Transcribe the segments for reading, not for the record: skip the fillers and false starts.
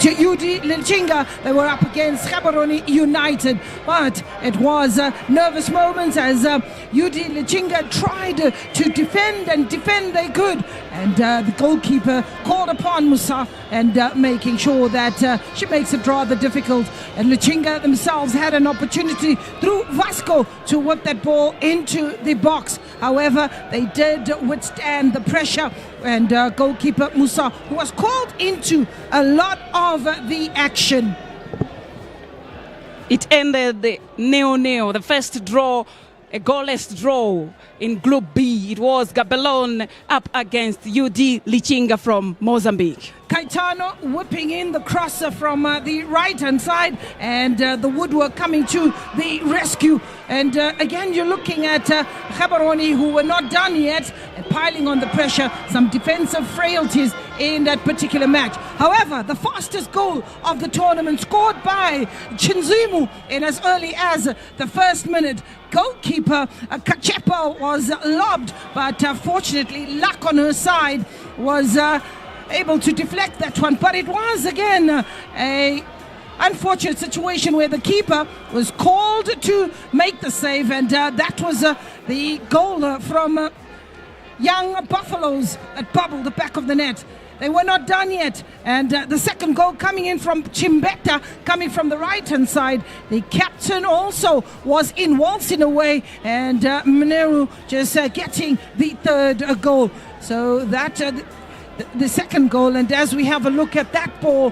at UD Lichinga. They were up against Gaborone United, but it was nervous moments as UD Lichinga tried to defend and defend they could, and the goalkeeper called upon Musa and making sure that she makes it rather difficult. And Lichinga themselves had an opportunity through Vasco to whip that ball into the box. However, they did withstand the pressure, and goalkeeper Musa, who was called into a lot of the action. It ended the 0-0, the first draw, a goalless draw in Group B. It was Gabelon up against UD Lichinga from Mozambique. Caetano whipping in the crosser from the right-hand side, and the woodwork coming to the rescue. And again, you're looking at Gaborone, who were not done yet, and piling on the pressure, some defensive frailties in that particular match. However, the fastest goal of the tournament scored by Chinzimu in as early as the first minute. Goalkeeper Kachepa was lobbed, but fortunately luck on her side was able to deflect that one. But it was again a unfortunate situation where the keeper was called to make the save, and that was the goal from Young Buffaloes that bubbled the back of the net. They were not done yet, and the second goal coming in from Chimbeta, coming from the right-hand side. The captain also was in waltz in a way, and Mineru just getting the third goal. So that the second goal, and as we have a look at that ball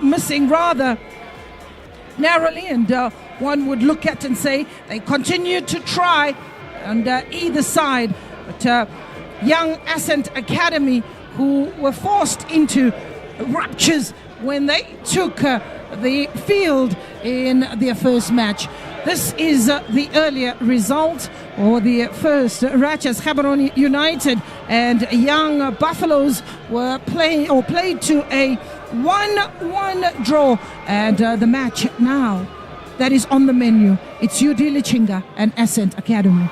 missing rather narrowly, and one would look at and say they continue to try on either side, but young Ascent Academy, who were forced into ruptures when they took the field in their first match. This is the earlier result, or the first Ratchas Gaborone United and Young Buffaloes were played to a 1-1 draw, and the match now that is on the menu, it's UD Lichinga and Ascent Academy.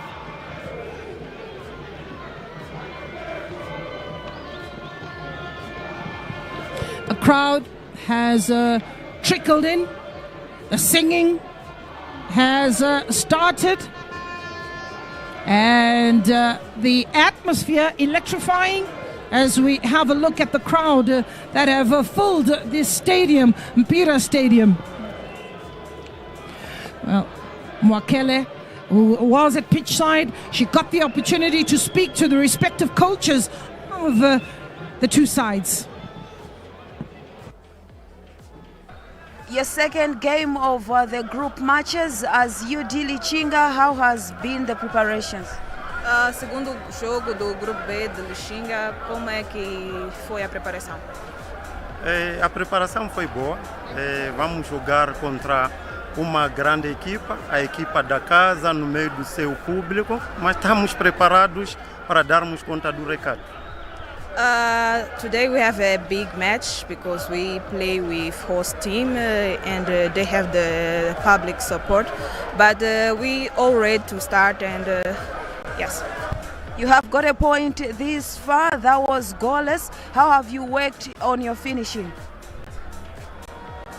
A crowd has trickled in. The singing has started, and the atmosphere electrifying as we have a look at the crowd that have filled this stadium, Mpira Stadium. Well, Mwakele, who was at pitch side, she got the opportunity to speak to the respective coaches of the two sides. Your second game of the group matches as UD Lichinga, how has been the preparations? Segundo jogo do grupo B de Lichinga, como é que foi a preparação? A preparação foi boa. Vamos jogar contra uma grande equipa, a equipa da casa, no meio do seu público, mas estamos preparados para darmos conta do recado. Today we have a big match because we play with host team and they have the public support, but we all ready to start, and yes. You have got a point this far, that was goalless. How have you worked on your finishing?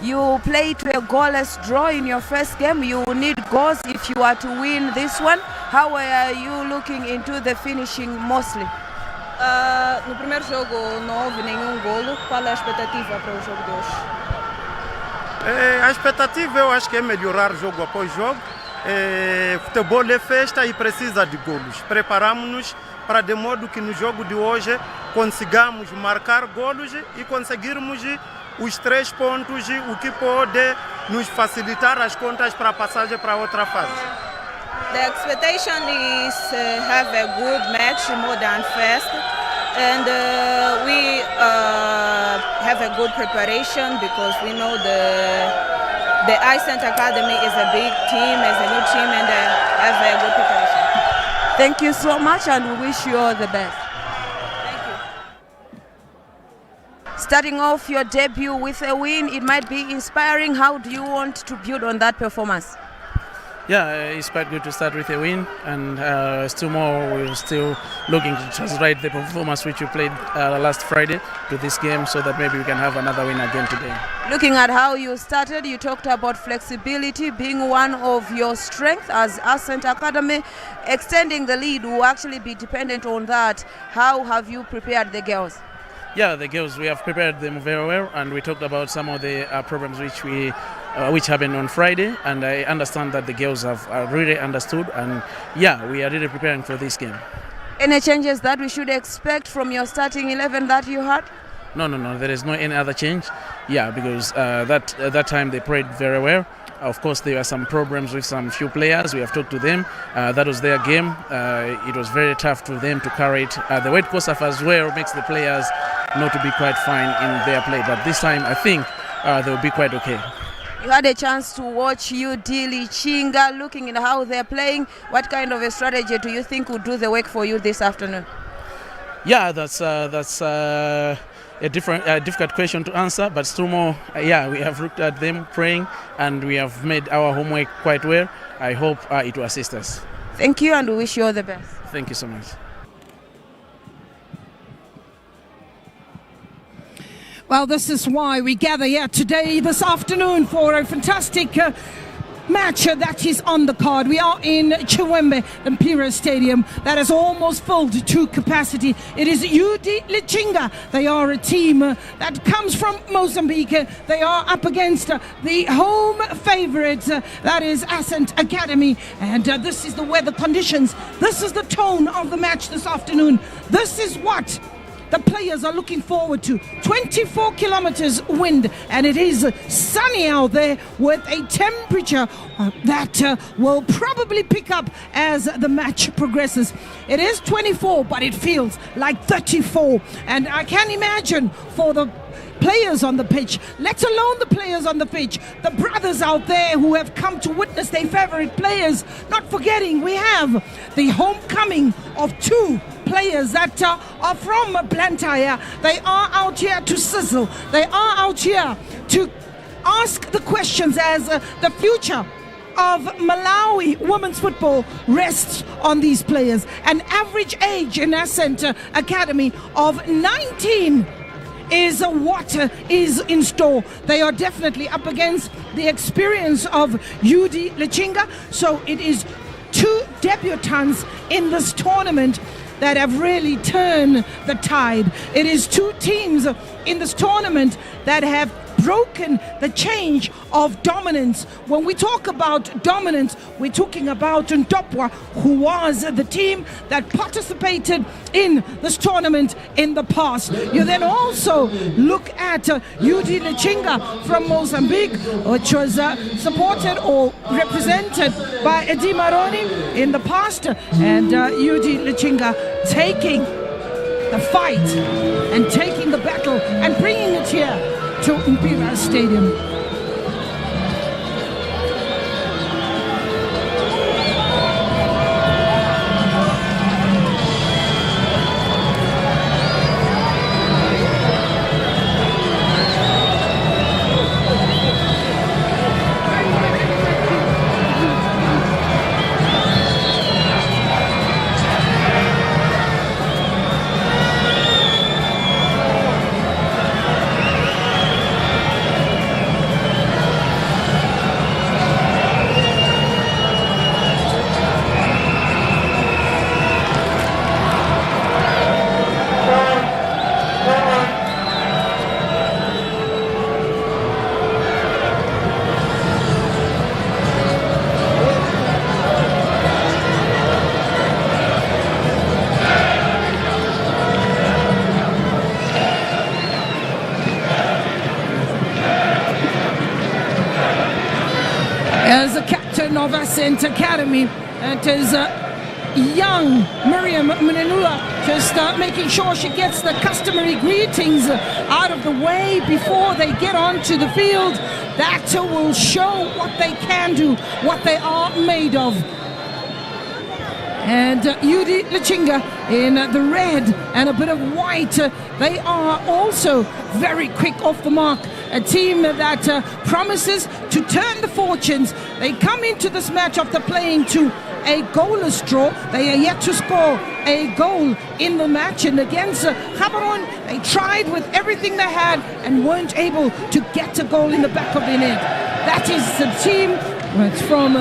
You played to a goalless draw in your first game. You need goals if you are to win this one. How are you looking into the finishing mostly? No primeiro jogo não houve nenhum golo. Qual é a expectativa para o jogo de hoje? A expectativa, eu acho que é melhorar jogo após jogo. Futebol é festa e precisa de golos. Preparamos-nos para de modo que no jogo de hoje consigamos marcar golos e conseguirmos os 3 pontos, o que pode nos facilitar as contas para a passagem para outra fase. The expectation is have a good match, more than fast, and we have a good preparation because we know the Ascent Academy is a big team, is a new team, and have a good preparation. Thank you so much, and we wish you all the best. Thank you. Starting off your debut with a win, it might be inspiring. How do you want to build on that performance? Yeah, it's quite good to start with a win, and still more, we're still looking to just ride the performance which we played last Friday to this game, so that maybe we can have another win again today. Looking at how you started, you talked about flexibility being one of your strengths as Ascent Academy. Extending the lead will actually be dependent on that. How have you prepared the girls? Yeah, the girls, we have prepared them very well, and we talked about some of the problems which happened on Friday, and I understand that the girls have really understood, and yeah, we are really preparing for this game. Any changes that we should expect from your starting 11 that you had? No, there is no any other change. Yeah, because that time they played very well. Of course, there were some problems with some few players. We have talked to them. That was their game. It was very tough for them to carry it. The weight COSAFA as well makes the players not to be quite fine in their play. But this time, I think they will be quite okay. You had a chance to watch UD Lichinga. Looking at how they're playing, what kind of a strategy do you think would do the work for you this afternoon? Yeah, that's a difficult question to answer, but still more, we have looked at them praying, and we have made our homework quite well. I hope it will assist us. Thank you, and we wish you all the best. Thank you so much. Well, this is why we gather here today, this afternoon, for a fantastic match that is on the card. We are in Chiwembe Imperial Stadium that is almost filled to capacity. It is UD Lichinga. They are a team that comes from Mozambique. They are up against the home favourites, that is Ascent Academy. And this is the weather conditions. This is the tone of the match this afternoon. This is what the players are looking forward to. 24 kilometers wind, and it is sunny out there with a temperature that will probably pick up as the match progresses. It is 24, but it feels like 34, and I can imagine for the players on the pitch, let alone the players on the pitch, the brothers out there who have come to witness their favorite players, not forgetting we have the homecoming of two players that are from Blantyre. They are out here to sizzle. They are out here to ask the questions as the future of Malawi women's football rests on these players. An average age in Ascent Academy of 19 is what is in store. They are definitely up against the experience of UD Lichinga. So it is two debutants in this tournament that have really turned the tide. It is two teams in this tournament that have broken the change of dominance. When we talk about dominance, we're talking about Ntopwa, who was the team that participated in this tournament in the past. You then also look at UD Lichinga from Mozambique, which was supported or represented by Edi Maroni in the past, and UD Lichinga taking the fight and taking the battle and bringing it here to Imperial Stadium. As a captain of Ascent Academy, it is young Miriam Mnenua just making sure she gets the customary greetings out of the way before they get onto the field. That will show what they can do, what they are made of. And UD Lichinga in the red and a bit of white. They are also very quick off the mark. a team that promises to turn the fortunes. They come into this match after playing to a goalless draw. They are yet to score a goal in the match, and against Gaborone they tried with everything they had and weren't able to get a goal in the back of the net. That is the team. It's from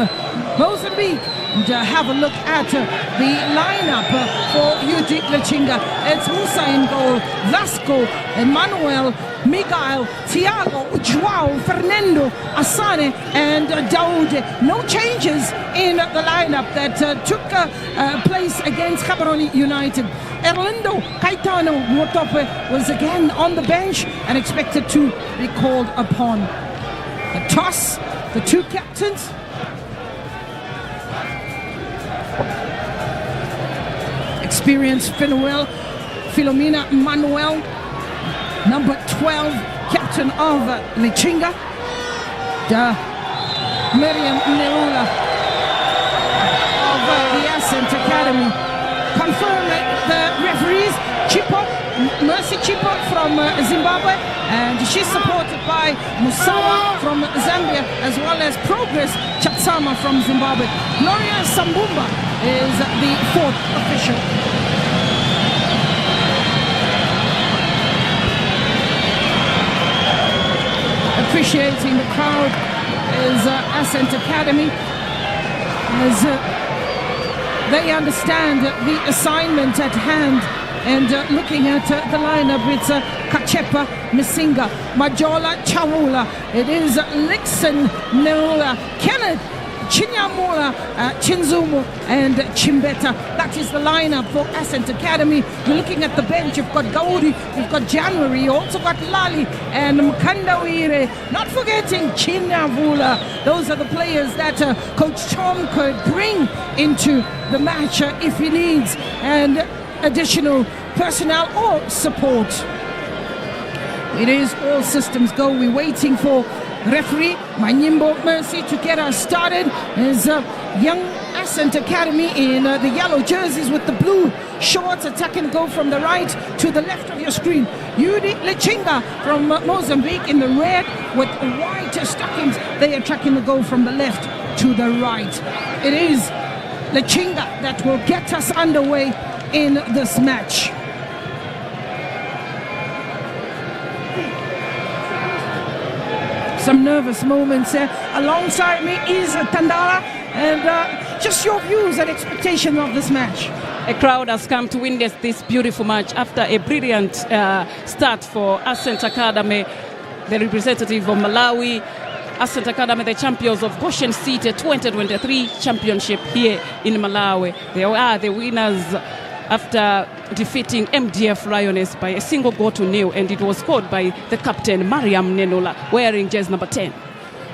Mozambique. And have a look at the lineup for UD Lichinga. It's Musa in goal, Vasco, Emmanuel, Miguel, Thiago, Joao, Fernando, Asane, and Daoud. No changes in the lineup that took place against Gaborone United. Erlindo Caetano Motope was again on the bench and expected to be called upon. The toss, the two captains. Experienced Philomena Manuel, number 12, captain of Lichinga. Miriam Neula of the Ascent Academy. Confirm the referees, Mercy Chipo from Zimbabwe, and she's supported by Musawa from Zambia, as well as Progress Chatsama from Zimbabwe. Gloria Sambumba is the fourth official. Appreciating the crowd is Ascent Academy, as they understand the assignment at hand. And looking at the lineup, it's Kachepa Misinga, Majola Chawula, it is Lixon Neula, Kenneth Chinyamula, Chinzumu, and Chimbeta. That is the lineup for Ascent Academy. You're looking at the bench, you've got Gauri, you've got January, you also got Lali and Mkandawire. Not forgetting Chinyamula. Those are the players that Coach Tom could bring into the match if he needs, and additional personnel or support. It is all systems go. We're waiting for referee Manyimbo Mercy to get us started. As young Ascent Academy in the yellow jerseys with the blue shorts attacking the goal from the right to the left of your screen. UD Lichinga from Mozambique in the red with white stockings. They are tracking the goal from the left to the right. It is Lichinga that will get us underway in this match. Some nervous moments there. Alongside me is Tandara, and just your views and expectations of this match. A crowd has come to witness this beautiful match after a brilliant start for Ascent Academy, the representative of Malawi. Ascent Academy, the champions of Goshen City 2023 championship here in Malawi. They are the winners after defeating MDF Lioness by a single goal to nil, and it was scored by the captain Mariam Nenola, wearing jersey number 10.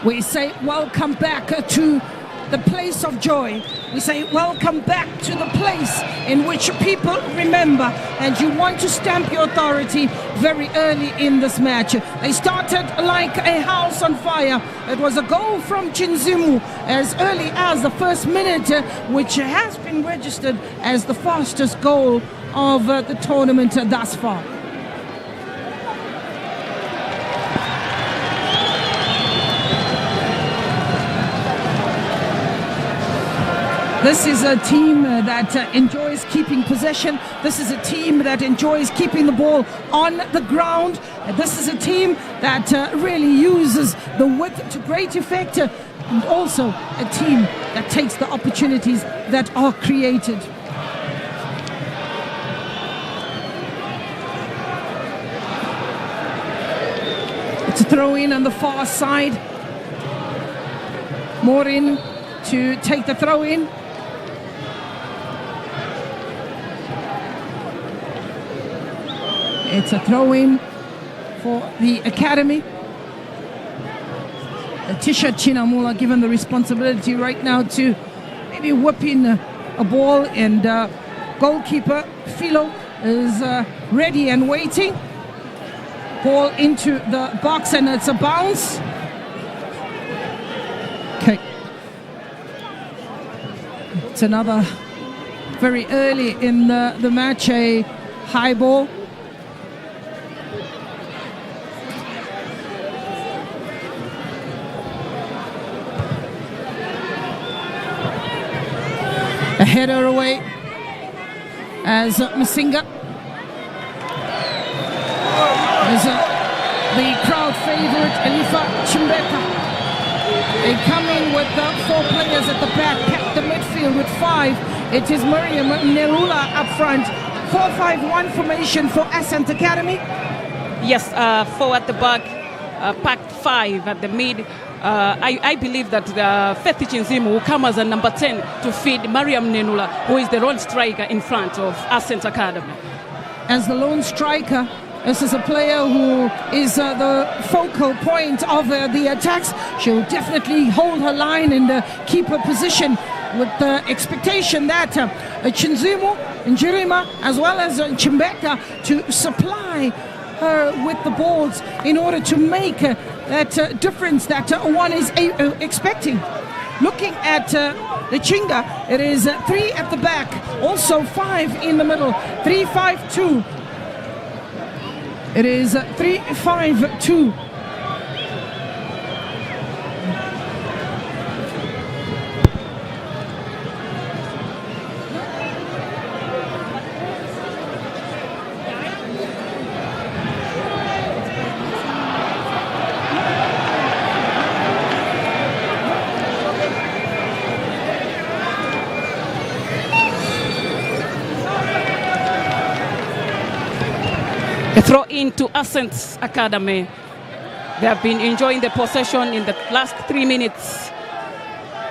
We say welcome back to the place of joy. We say welcome back to the place in which people remember, and you want to stamp your authority very early in this match. They started like a house on fire. It was a goal from Chinzimu as early as the first minute, which has been registered as the fastest goal of the tournament thus far. This is a team that enjoys keeping possession. This is a team that enjoys keeping the ball on the ground. This is a team that really uses the width to great effect, and also a team that takes the opportunities that are created. It's a throw in on the far side. Morin to take the throw in. It's a throw-in for the academy. Tisha Chinamula given the responsibility right now to maybe whip in a ball, and goalkeeper Philo is ready and waiting. Ball into the box, and it's a bounce. Okay. It's another very early in the match, a high ball. Header away as Masinga. As the crowd favorite, Elifa Chimbeka. They come in with 4 players at the back, kept the midfield with 5. It is Miriam Nerula up front. 4-5-1 formation for Ascent Academy. Yes, 4 at the back, packed 5 at the mid. I believe that Faith Chinzimu will come as a number 10 to feed Mariam Nenula, who is the lone striker in front of Ascent Academy. As the lone striker, this is a player who is the focal point of the attacks. She'll definitely hold her line and keep her position, with the expectation that Chinzimu, Njirima, as well as Chimbeka to supply her with the balls in order to make that difference that one is expecting. Looking at Lichinga, it is 3 at the back, also 5 in the middle, 3-5-2. It is 3-5-2. A throw into Ascent Academy. They have been enjoying the possession in the last 3 minutes.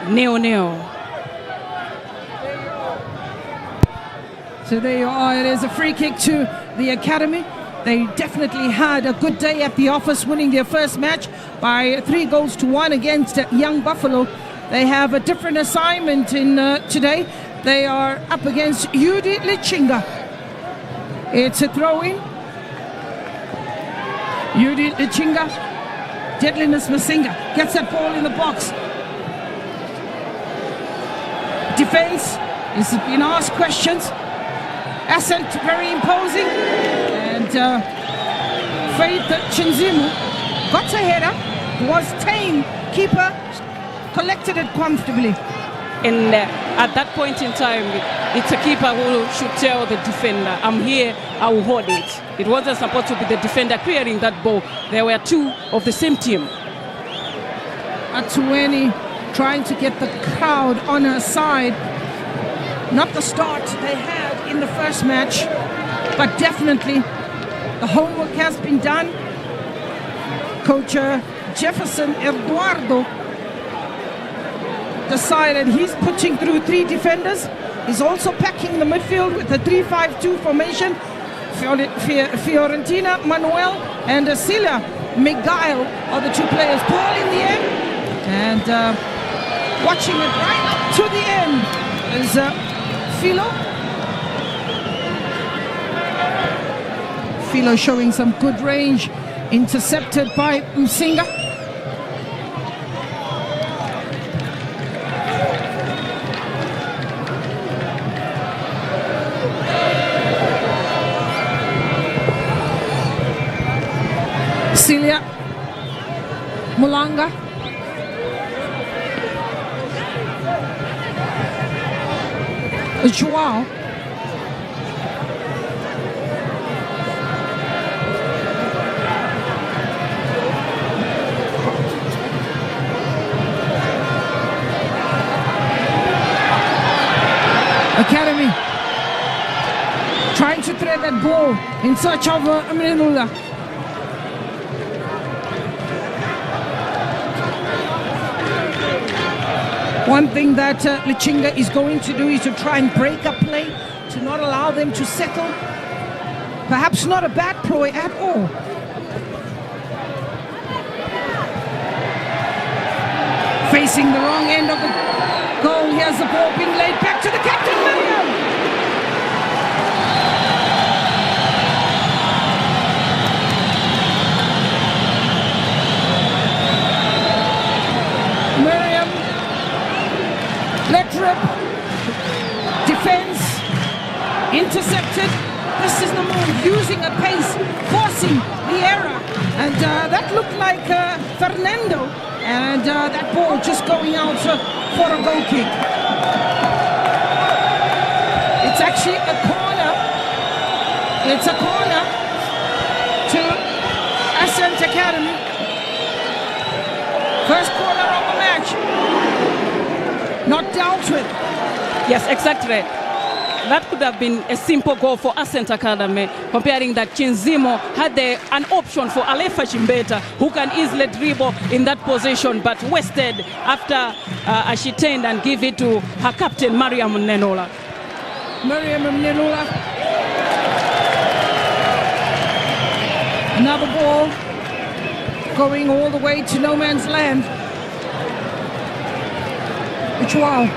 0-0. So there you are. It is a free kick to the Academy. They definitely had a good day at the office, winning their first match by 3-1 against Young Buffalo. They have a different assignment in today. They are up against UD Lichinga. It's a throw-in. UD Lichinga. Deadliness Masinga gets that ball in the box. Defense is being asked questions. Ascent very imposing, and Faith Chinzimu got a header, was tame, keeper collected it comfortably. And at that point in time, it's a keeper who should tell the defender, I'm here, I will hold it. It wasn't supposed to be the defender clearing that ball. There were 2 of the same team. Atueni trying to get the crowd on her side. Not the start they had in the first match, but definitely the homework has been done. Coach Jefferson Eduardo decided he's putting through 3 defenders. He's also packing the midfield with a 3-5-2 formation. Fiorentina Manuel and Celia Miguel are the 2 players. Ball in the end, and watching it right up to the end is Philo showing some good range, intercepted by Msinga. Celia Mulanga. Joao. Academy trying to thread that ball in search of Aminullah. One thing that Lichinga is going to do is to try and break up play, to not allow them to settle. Perhaps not a bad ploy at all. Facing the wrong end of the goal. Here's the ball being laid back to the captain, Miriam. Miriam, let rip, defense, intercepted. This is the move, using a pace, forcing the error. And that looked like Fernando. And that ball just going out for a goal kick. It's actually a corner. It's a corner to Ascent Academy. First corner of the match. Not dealt with. Yes, exactly. That could have been a simple goal for Ascent Academy, comparing that Chinzimo had an option for Alefa Chimbeta, who can easily dribble in that position, but wasted after she turned and give it to her captain, Mariam Nenola. Mariam Nenola. Another ball going all the way to no man's land. Joao.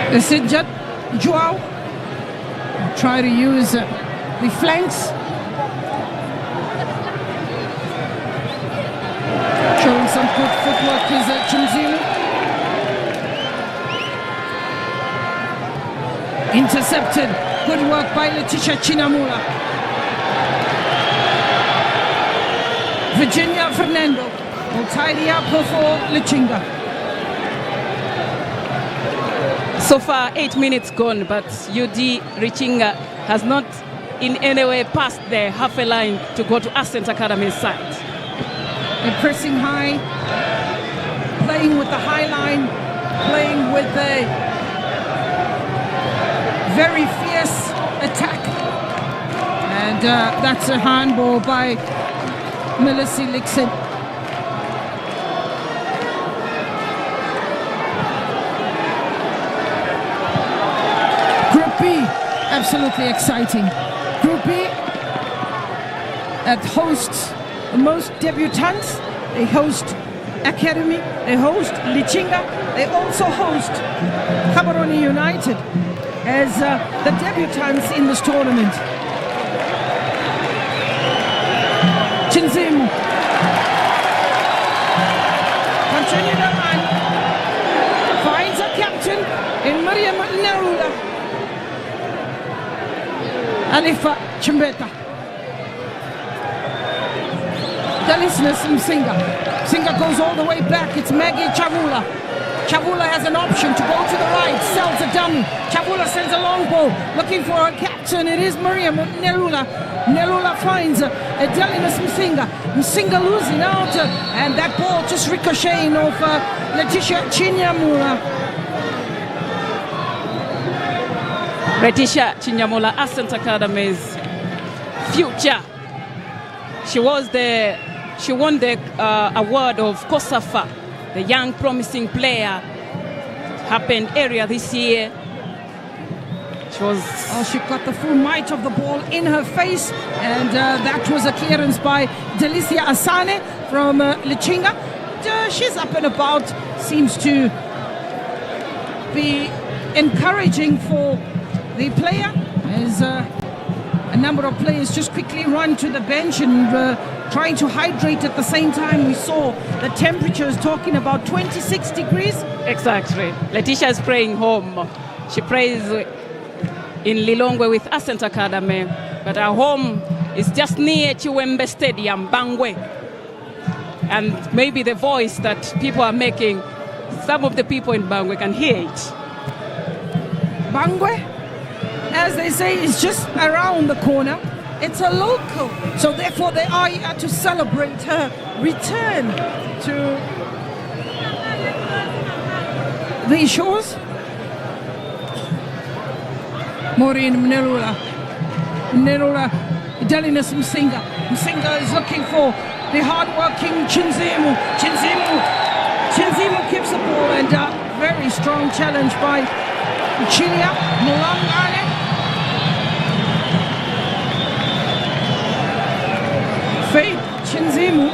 Sijat Joao try to use the flanks, showing some good footwork is Chimzima. Intercepted, good work by Letitia Chinamula. Virginia Fernando will tidy up for Lichinga. So far, 8 minutes gone, but UD Lichinga has not in any way passed the half a line to go to Ascent Academy's side. They're pressing high, playing with the high line, playing with a very fierce attack. And that's a handball by Melissa Lixon. Absolutely exciting. Group B that hosts the most debutants. They host Academy, they host Lichinga, they also host Gaborone United as the debutants in this tournament. Chinzimu continue the run, finds a captain in Mariam Narula. Alefa Chimbeta. The listeners from Singa. Singa goes all the way back. It's Maggie Chavula. Chavula has an option to go to the right. Sells a dummy. Chavula sends a long ball. Looking for a captain. It is Mariam Nerula. Nerula finds Adelina Msinga. Msinga losing out. And that ball just ricocheting off Letitia Chinyamura. Letitia Chinyamula, Ascent Academy's future. She won the award of COSAFA, the young promising player. Happened earlier this year. She got the full might of the ball in her face, and that was a clearance by Delicia Asane from Lichinga. She's up and about, seems to be encouraging for the player, as a number of players just quickly run to the bench and trying to hydrate at the same time. We saw the temperatures talking about 26 degrees. Exactly. Letitia is praying home. She prays in Lilongwe with Ascent Academy, but our home is just near Chiwembe Stadium, Bangwe. And maybe the voice that people are making, some of the people in Bangwe can hear it. Bangwe, as they say, is just around the corner. It's a local, so therefore they are here to celebrate her return to the shores. Maureen Mnerula, Delina Msinga. Msinga is looking for the hard-working Chinzimu. Chinzimu keeps the ball, and a very strong challenge by Chilia Mulangane. Faith Chinzimu,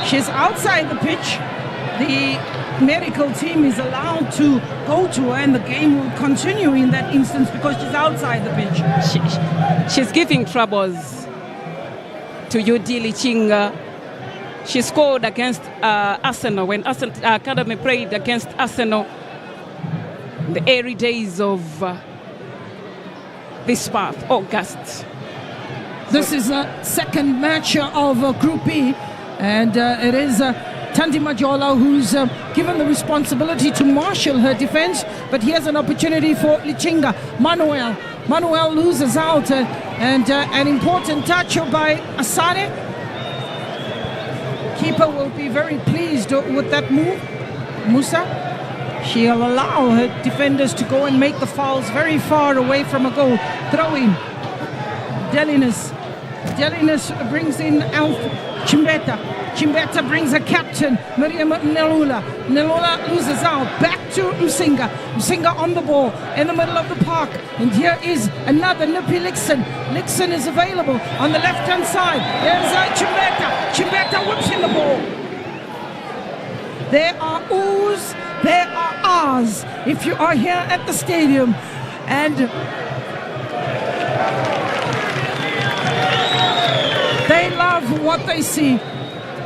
she's outside the pitch. The medical team is allowed to go to her, and the game will continue in that instance because she's outside the pitch. She's giving troubles to UD Lichinga. She scored against Arsenal when Ascent Academy played against Arsenal in the early days of this month, August. This is a second match of Group B, and it is Tandi Majola, who's given the responsibility to marshal her defense, but here's an opportunity for Lichinga. Manuel loses out, and an important touch by Asare. Keeper will be very pleased with that move. Musa, she'll allow her defenders to go and make the fouls very far away from a goal. Throw in. Delinas brings in Alf Chimbeta. Chimbeta brings a captain, Miriam Nelula. Nelula loses out. Back to Msinga. Msinga on the ball in the middle of the park. And here is another Nippy Lixon. Lixon is available on the left-hand side. There's Chimbeta. Chimbeta whips in the ball. There are oohs, there are ahs if you are here at the stadium. And they love what they see.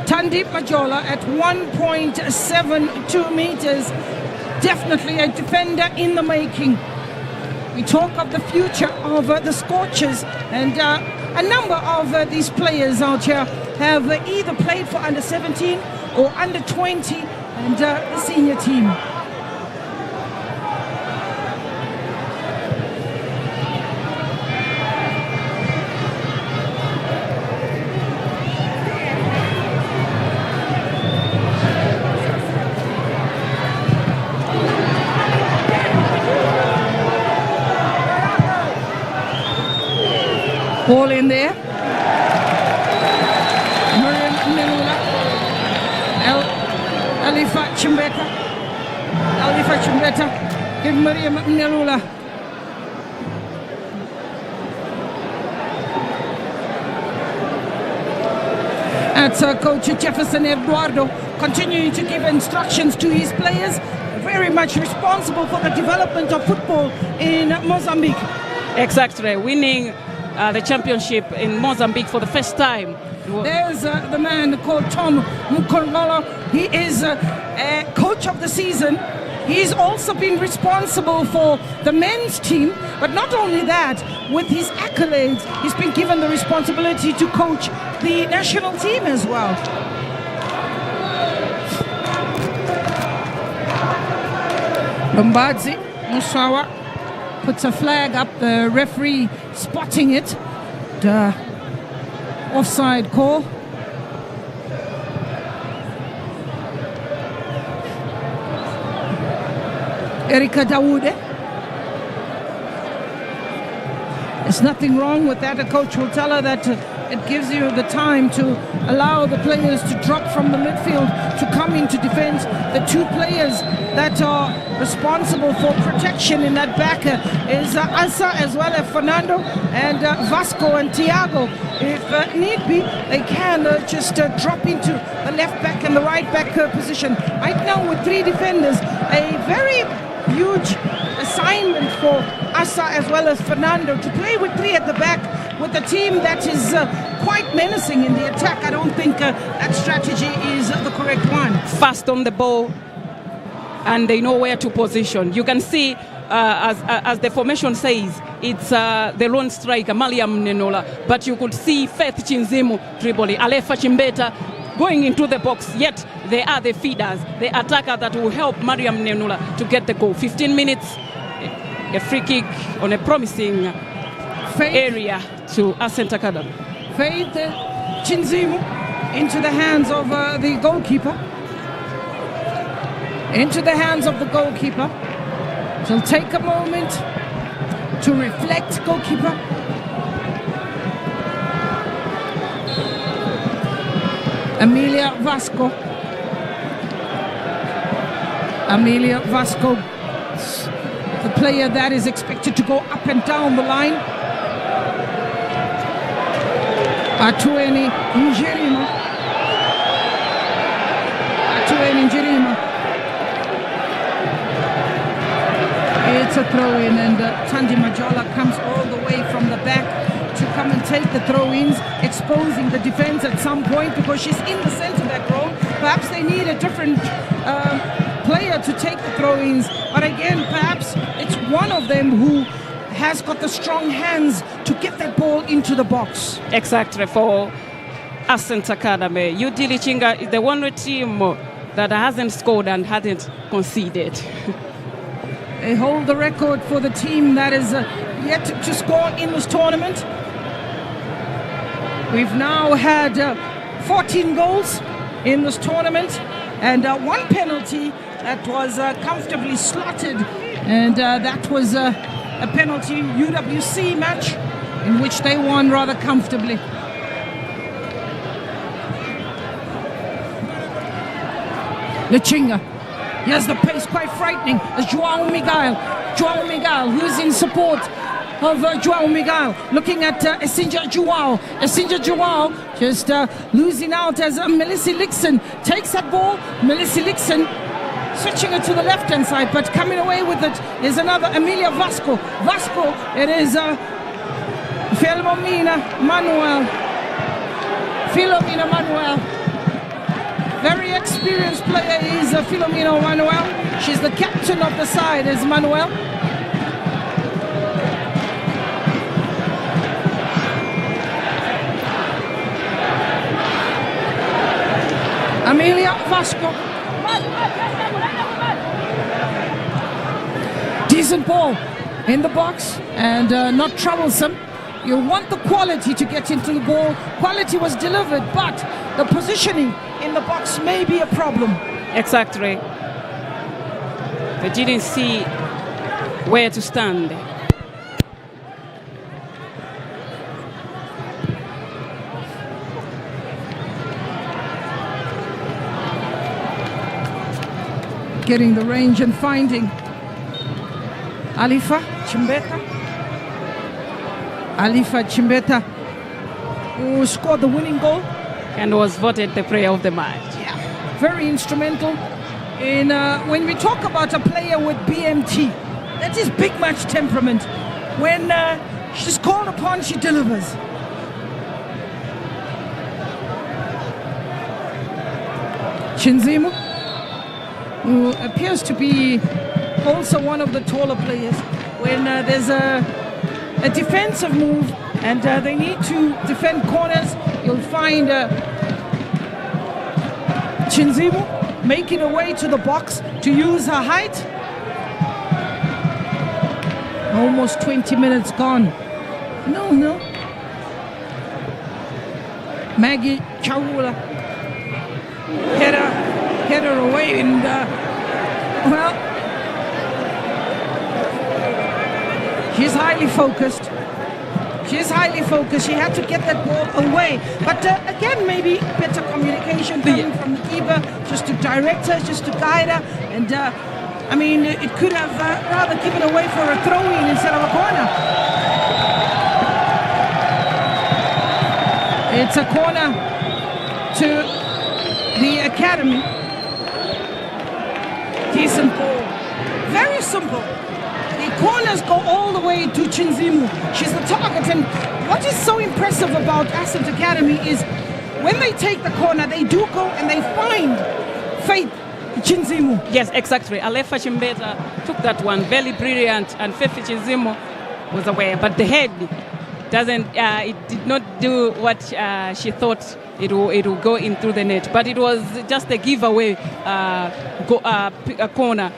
Tandi Majola at 1.72 meters, definitely a defender in the making. We talk of the future of the Scorchers, and a number of these players out here have either played for under 17 or under 20 and the senior team. Ball in there. Miriam Nelula. Alifa Chimbeta. Give Miriam Nelula. That's Coach Jefferson Eduardo continuing to give instructions to his players. Very much responsible for the development of football in Mozambique. Exactly. Winning the championship in Mozambique for the first time. There's the man called Tom Mukongolo. He is coach of the season. He's also been responsible for the men's team, but not only that, with his accolades, he's been given the responsibility to coach the national team as well. Lombardzi Musawa puts a flag up, the referee spotting it. The offside call. Erika Dawude. There's nothing wrong with that. A coach will tell her that it gives you the time to allow the players to drop from the midfield to come into defense. The two players that are responsible for protection in that back is Asa as well as Fernando, and Vasco and Thiago. If need be, they can just drop into the left back and the right back position. Right now with three defenders, a very huge assignment for Asa as well as Fernando to play with three at the back with a team that is quite menacing in the attack. I don't think that strategy is the correct one. Fast on the ball, and they know where to position. You can see, as the formation says, it's the lone striker, Mariam Nenola, but you could see Faith Chinzimu Tripoli, Alefa Chimbeta going into the box, yet they are the feeders, the attacker that will help Mariam Nenola to get the goal. 15 minutes, a free kick on a promising area to Ascent Academy. Faith Chinzimu into the hands of the goalkeeper. Into the hands of the goalkeeper. She'll take a moment to reflect, goalkeeper. Amelia Vasco. Amelia Vasco, the player that is expected to go up and down the line. Atueni Njirima. It's a throw-in, and Tandi Majola comes all the way from the back to come and take the throw-ins, exposing the defense at some point because she's in the centre-back role. Perhaps they need a different player to take the throw-ins, but again, perhaps it's one of them who has got the strong hands to get that ball into the box. Exactly. For Ascent Academy. UD Lichinga is the only team that hasn't scored and hasn't conceded. They hold the record for the team that is yet to score in this tournament. We've now had 14 goals in this tournament and one penalty that was comfortably slotted, and that was a penalty UWC match in which they won rather comfortably. Lichinga. Here's the pace, quite frightening, as João Miguel, who's in support of João Miguel, looking at Ascent João, just losing out as Melissa Lixon takes that ball. Melissa Lixon switching it to the left-hand side, but coming away with it is another Emilia Vasco. It is Filomena Manuel. Very experienced player is Filomena Manuel. She's the captain of the side, is Manuel. Emilia Vasco. Decent ball in the box and not troublesome. You want the quality to get into the ball. Quality was delivered, but the positioning in the box may be a problem. Exactly. They didn't see where to stand. Getting the range and finding Alifa Chimbeta, who scored the winning goal and was voted the player of the match. Yeah, very instrumental in when we talk about a player with BMT, that is big match temperament. When she's called upon, she delivers. Chinzimu, who appears to be also one of the taller players. When there's a defensive move and they need to defend corners, you'll find Chinzimu making her way to the box to use her height. Almost 20 minutes gone. No. Maggie Chaula header away, and well, she's highly focused. She had to get that ball away, but again, maybe better communication coming from the keeper, just to direct her, just to guide her, and I mean, it could have rather given away for a throw-in instead of a corner. It's a corner to the academy. Decent ball. Very simple. The corners go all the way to Chinzimu. She's the target, and what is so impressive about Ascent Academy is when they take the corner, they do go and they find Faith Chinzimu. Yes, exactly. Alefa Chimbeta took that one, very brilliant, and Faith Chinzimu was aware, but the head doesn't. It did not do what she thought it will go in through the net, but it was just a giveaway a corner.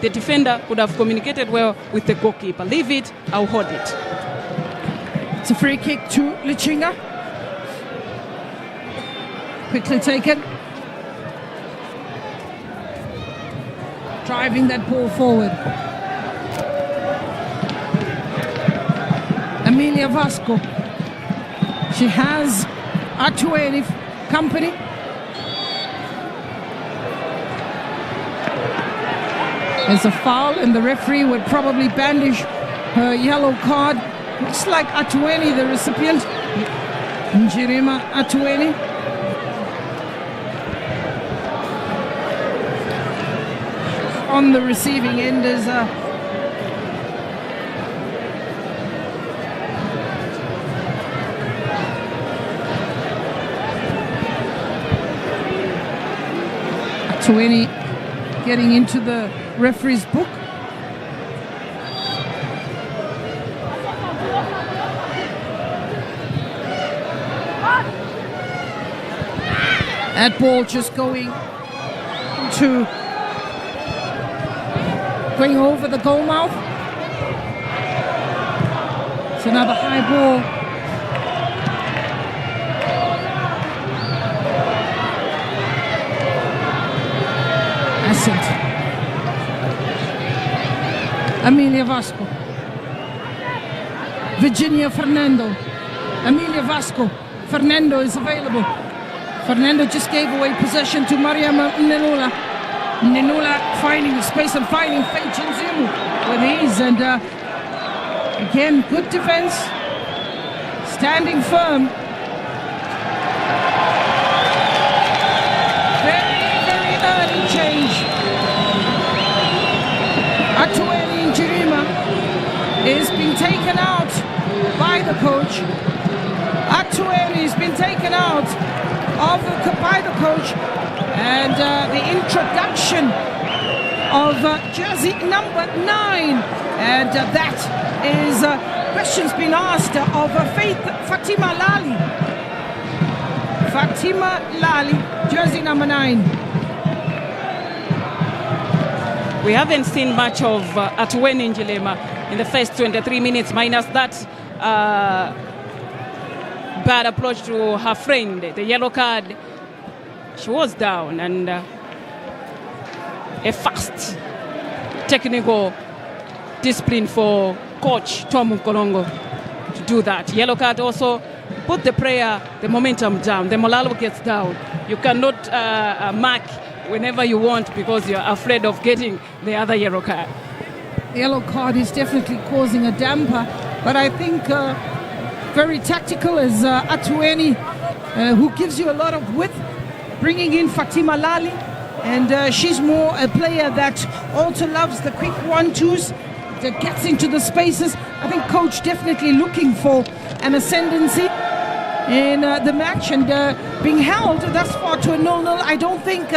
The defender could have communicated well with the goalkeeper. Leave it, I'll hold it. It's a free kick to Lichinga. Quickly taken. Driving that ball forward. Emilia Vasco. She has Atueri company. There's a foul, and the referee would probably bandish her yellow card. Looks like Atueni, the recipient. Njirima Atueni. On the receiving end is Atueni getting into the referee's book. That ball just going over the goal mouth. It's another high ball. Ascent. Amelia Vasco. Virginia Fernando. Amelia Vasco. Fernando is available. Fernando just gave away possession to Mariam Nenula. Nenula finding space and finding Fei Chinzimu with ease. And again, good defense. Standing firm. Very early change. Atueni Njirima is being taken out by the coach. Atueni has been taken out by the coach, and the introduction of jersey number 9, and that is questions being asked of Fatima Lali. Fatima Lali, jersey number 9. We haven't seen much of Atueni Njilema in the first 23 minutes, minus that bad approach to her friend, the yellow card. She was down, and a fast technical discipline for coach Tom Nkolongo to do that. Yellow card also put the momentum down. The morale gets down. You cannot mark whenever you want because you're afraid of getting the other yellow card. The yellow card is definitely causing a damper, but I think very tactical is Atueni, who gives you a lot of width, bringing in Fatima Lali, and she's more a player that also loves the quick 1-2s, that gets into the spaces. I think coach definitely looking for an ascendancy in the match, and being held thus far to a 0-0. I don't think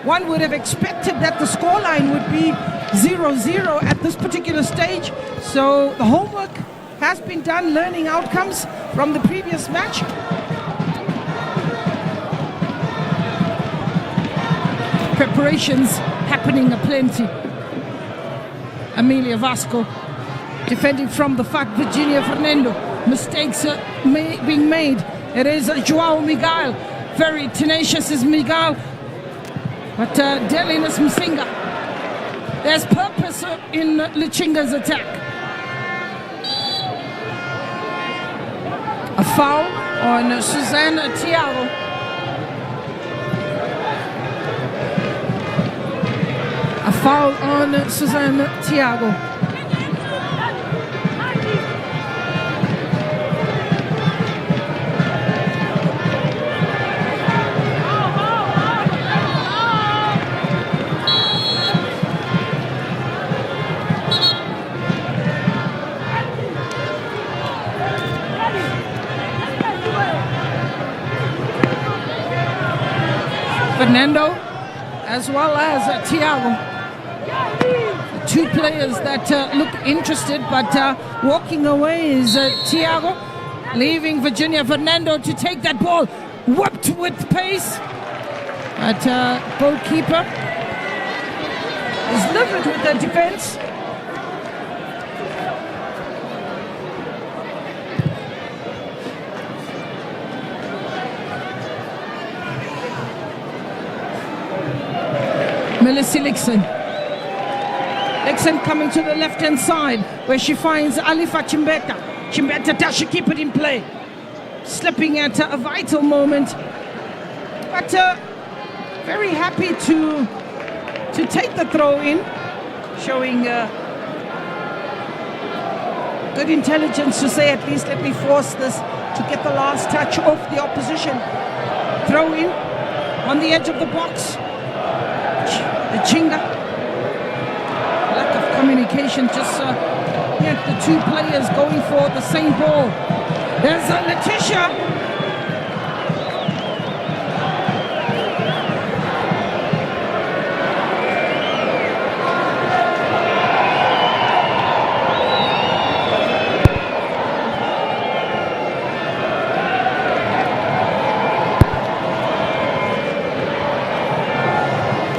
one would have expected that the scoreline would be 0-0 at this particular stage. So the homework has been done, learning outcomes from the previous match. Preparations happening aplenty. Amelia Vasco defending from the fact Virginia Fernando. Mistakes being made. It is Joao Miguel. Very tenacious is Miguel. But Delinas Msinga. There's purpose in Lichinga's attack. A foul on Suzanne Thiago. A foul on Suzanne Thiago. Fernando as well as Thiago. Two players that look interested, but walking away is Thiago, leaving Virginia Fernando to take that ball, whipped with pace. But goalkeeper is livid with the defense. Melissa Lixon. Lixon coming to the left-hand side where she finds Alifa Chimbeta. Chimbeta, does she keep it in play? Slipping at a vital moment. But very happy to take the throw in. Showing good intelligence to say, at least let me force this to get the last touch off the opposition. Throw in on the edge of the box. Lichinga, lack of communication, just the two players going for the same ball. There's Letitia.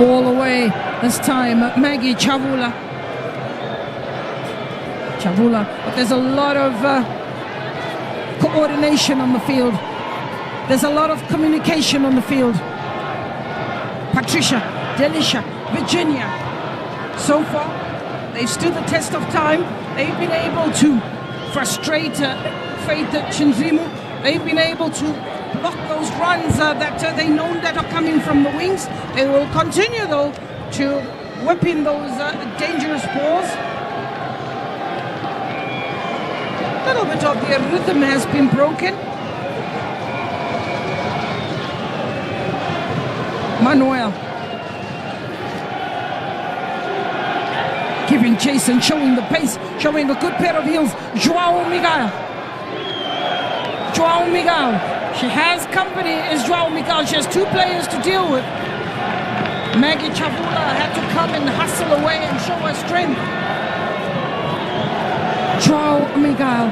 Ball away this time, Maggie Chavula. But there's a lot of coordination on the field. There's a lot of communication on the field. Patricia, Delisha, Virginia. So far, they've stood the test of time. They've been able to frustrate Faith Chinzimu. They've been able to block those runs that they know that are coming from the wings. They will continue, though, to whip in those dangerous balls. A little bit of their rhythm has been broken. Manuel giving chase and showing the pace, showing a good pair of heels. Joao Miguel. She has company, is Joao Miguel. She has two players to deal with. Maggie Chavula had to come and hustle away and show her strength. Joao Miguel.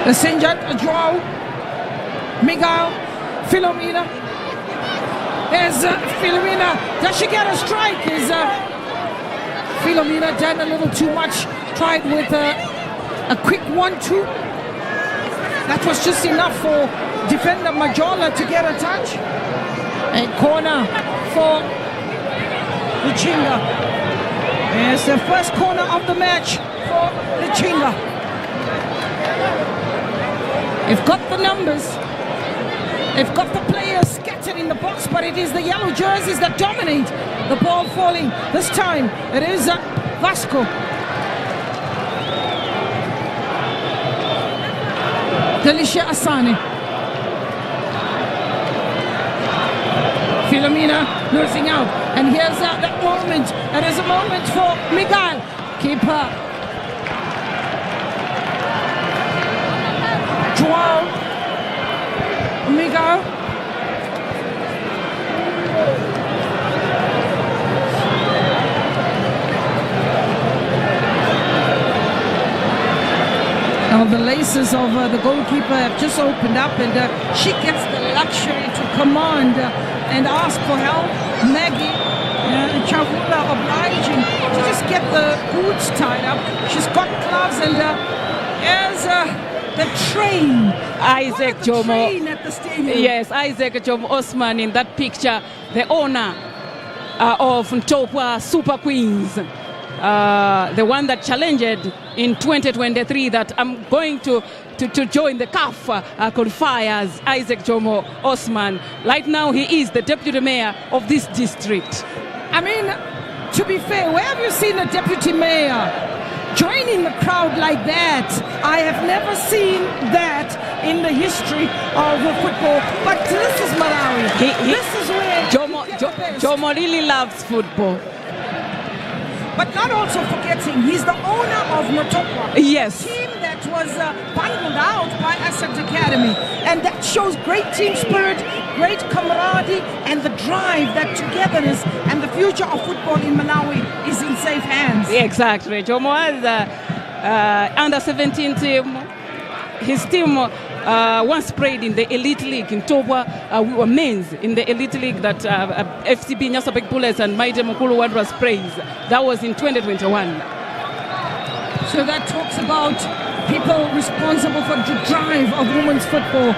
The Sinjat, Joao Miguel, Philomena. There's Philomena. Does she get a strike? Is Philomena done a little too much? Tried with a quick 1-2. That was just enough for defender Majola to get a touch. A corner for Lichinga. It's the first corner of the match for Lichinga. They've got the numbers. They've got the players scattered in the box, but it is the yellow jerseys that dominate. The ball falling. This time it is Vasco. Delisha Asane. Philomena losing out. And here's that moment. It is a moment for Miguel. Keeper. Joao Miguel. Now the laces of the goalkeeper have just opened up, and she gets the luxury to command and ask for help. Maggie Chavula obliging to just get the boots tied up. She's got gloves, and as the train. Isaac Jomo. Train at the stadium. Yes, Isaac Jomo Osman in that picture, the owner of Ntopwa Super Queens. The one that challenged in 2023 that I'm going to join the CAF qualifiers, Isaac Jomo Osman. Right now he is the deputy mayor of this district. I mean, to be fair, where have you seen a deputy mayor joining the crowd like that? I have never seen that in the history of football. But this is Malawi. This is where Jomo really loves football. But not also forgetting, he's the owner of Motokwa. Yes. A team that was bundled out by Ascent Academy. And that shows great team spirit, great camaraderie, and the drive, that togetherness, and the future of football in Malawi is in safe hands. Exactly. Jomo has under 17 team. His team once played in the Elite League in Tobwa. We were men's in the Elite League that FCB Nyasabek Bullets and Maite Mukulu Wanderers plays. That was in 2021. So that talks about people responsible for the drive of women's football.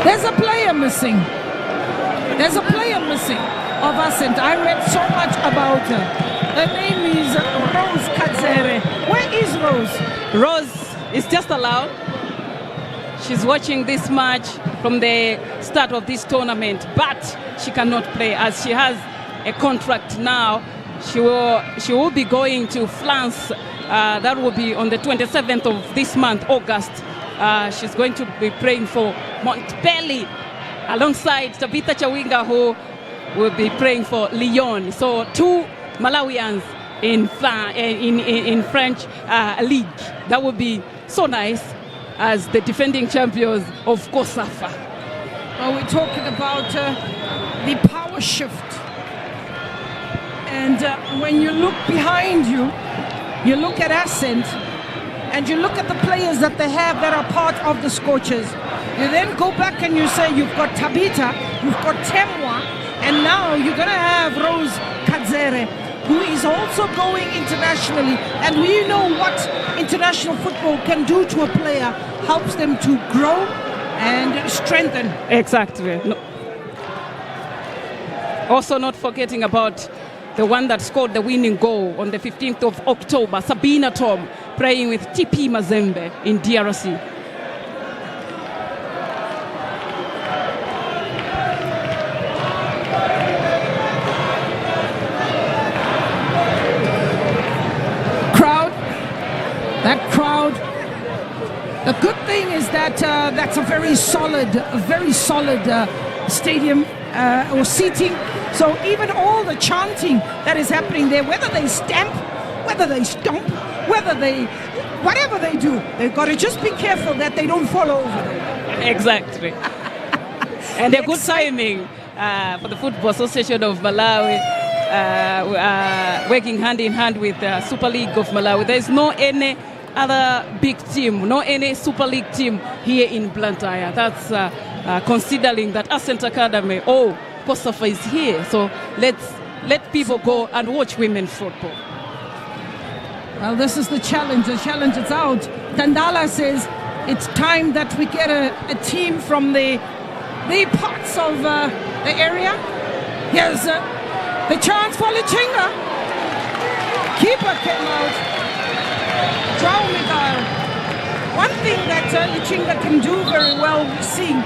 There's a player missing. There's a player missing of Ascent. I read so much about her. Her name is Rose Kadzere. Where is Rose? Rose is just allowed. She's watching this match from the start of this tournament, but she cannot play as she has a contract now. She will be going to France. That will be on the 27th of this month, August. She's going to be playing for Montpellier alongside Tabitha Chawinga, who will be playing for Lyon. So two Malawians in French league. That would be so nice as the defending champions of COSAFA. Well, we're talking about the power shift. And when you look behind you, you look at Ascent, and you look at the players that they have that are part of the Scorchers. You then go back and you say you've got Tabita, you've got Temwa, and now you're going to have Rose Kadzere, who is also going internationally. And we know what international football can do to a player, helps them to grow and strengthen. Exactly. No. Also not forgetting about the one that scored the winning goal on the 15th of October, Sabina Tom, playing with TP Mazembe in DRC. That crowd. The good thing is that that's a very solid stadium or seating. So even all the chanting that is happening there, whether they stamp, whether they stomp, whatever they do, they've got to just be careful that they don't fall over. Exactly. And a good timing for the Football Association of Malawi, working hand in hand with the Super League of Malawi. There is no any other big team, no any Super League team here in Blantyre. That's considering that Ascent Academy, COSAFA is here. So let people go and watch women's football. Well, this is the challenge. The challenge is out. Tandala says it's time that we get a team from the parts of the area. Here's the chance for Lichinga. Keeper came out. João Miguel. One thing that Lichinga can do very well, we're seeing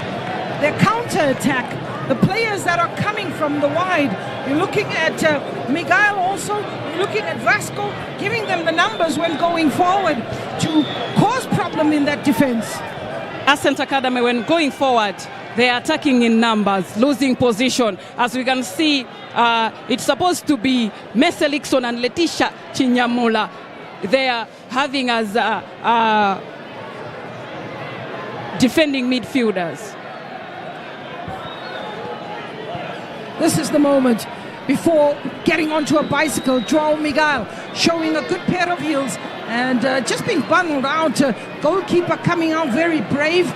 their counter-attack. The players that are coming from the wide. You're looking at Miguel also. You're looking at Vasco, giving them the numbers when going forward to cause problem in that defense. Ascent Academy, when going forward, they are attacking in numbers, losing position. As we can see, it's supposed to be Mese Lixon and Letitia Chinyamula. They are having as defending midfielders. This is the moment before getting onto a bicycle. João Miguel showing a good pair of heels and just being bundled out. Goalkeeper coming out very brave.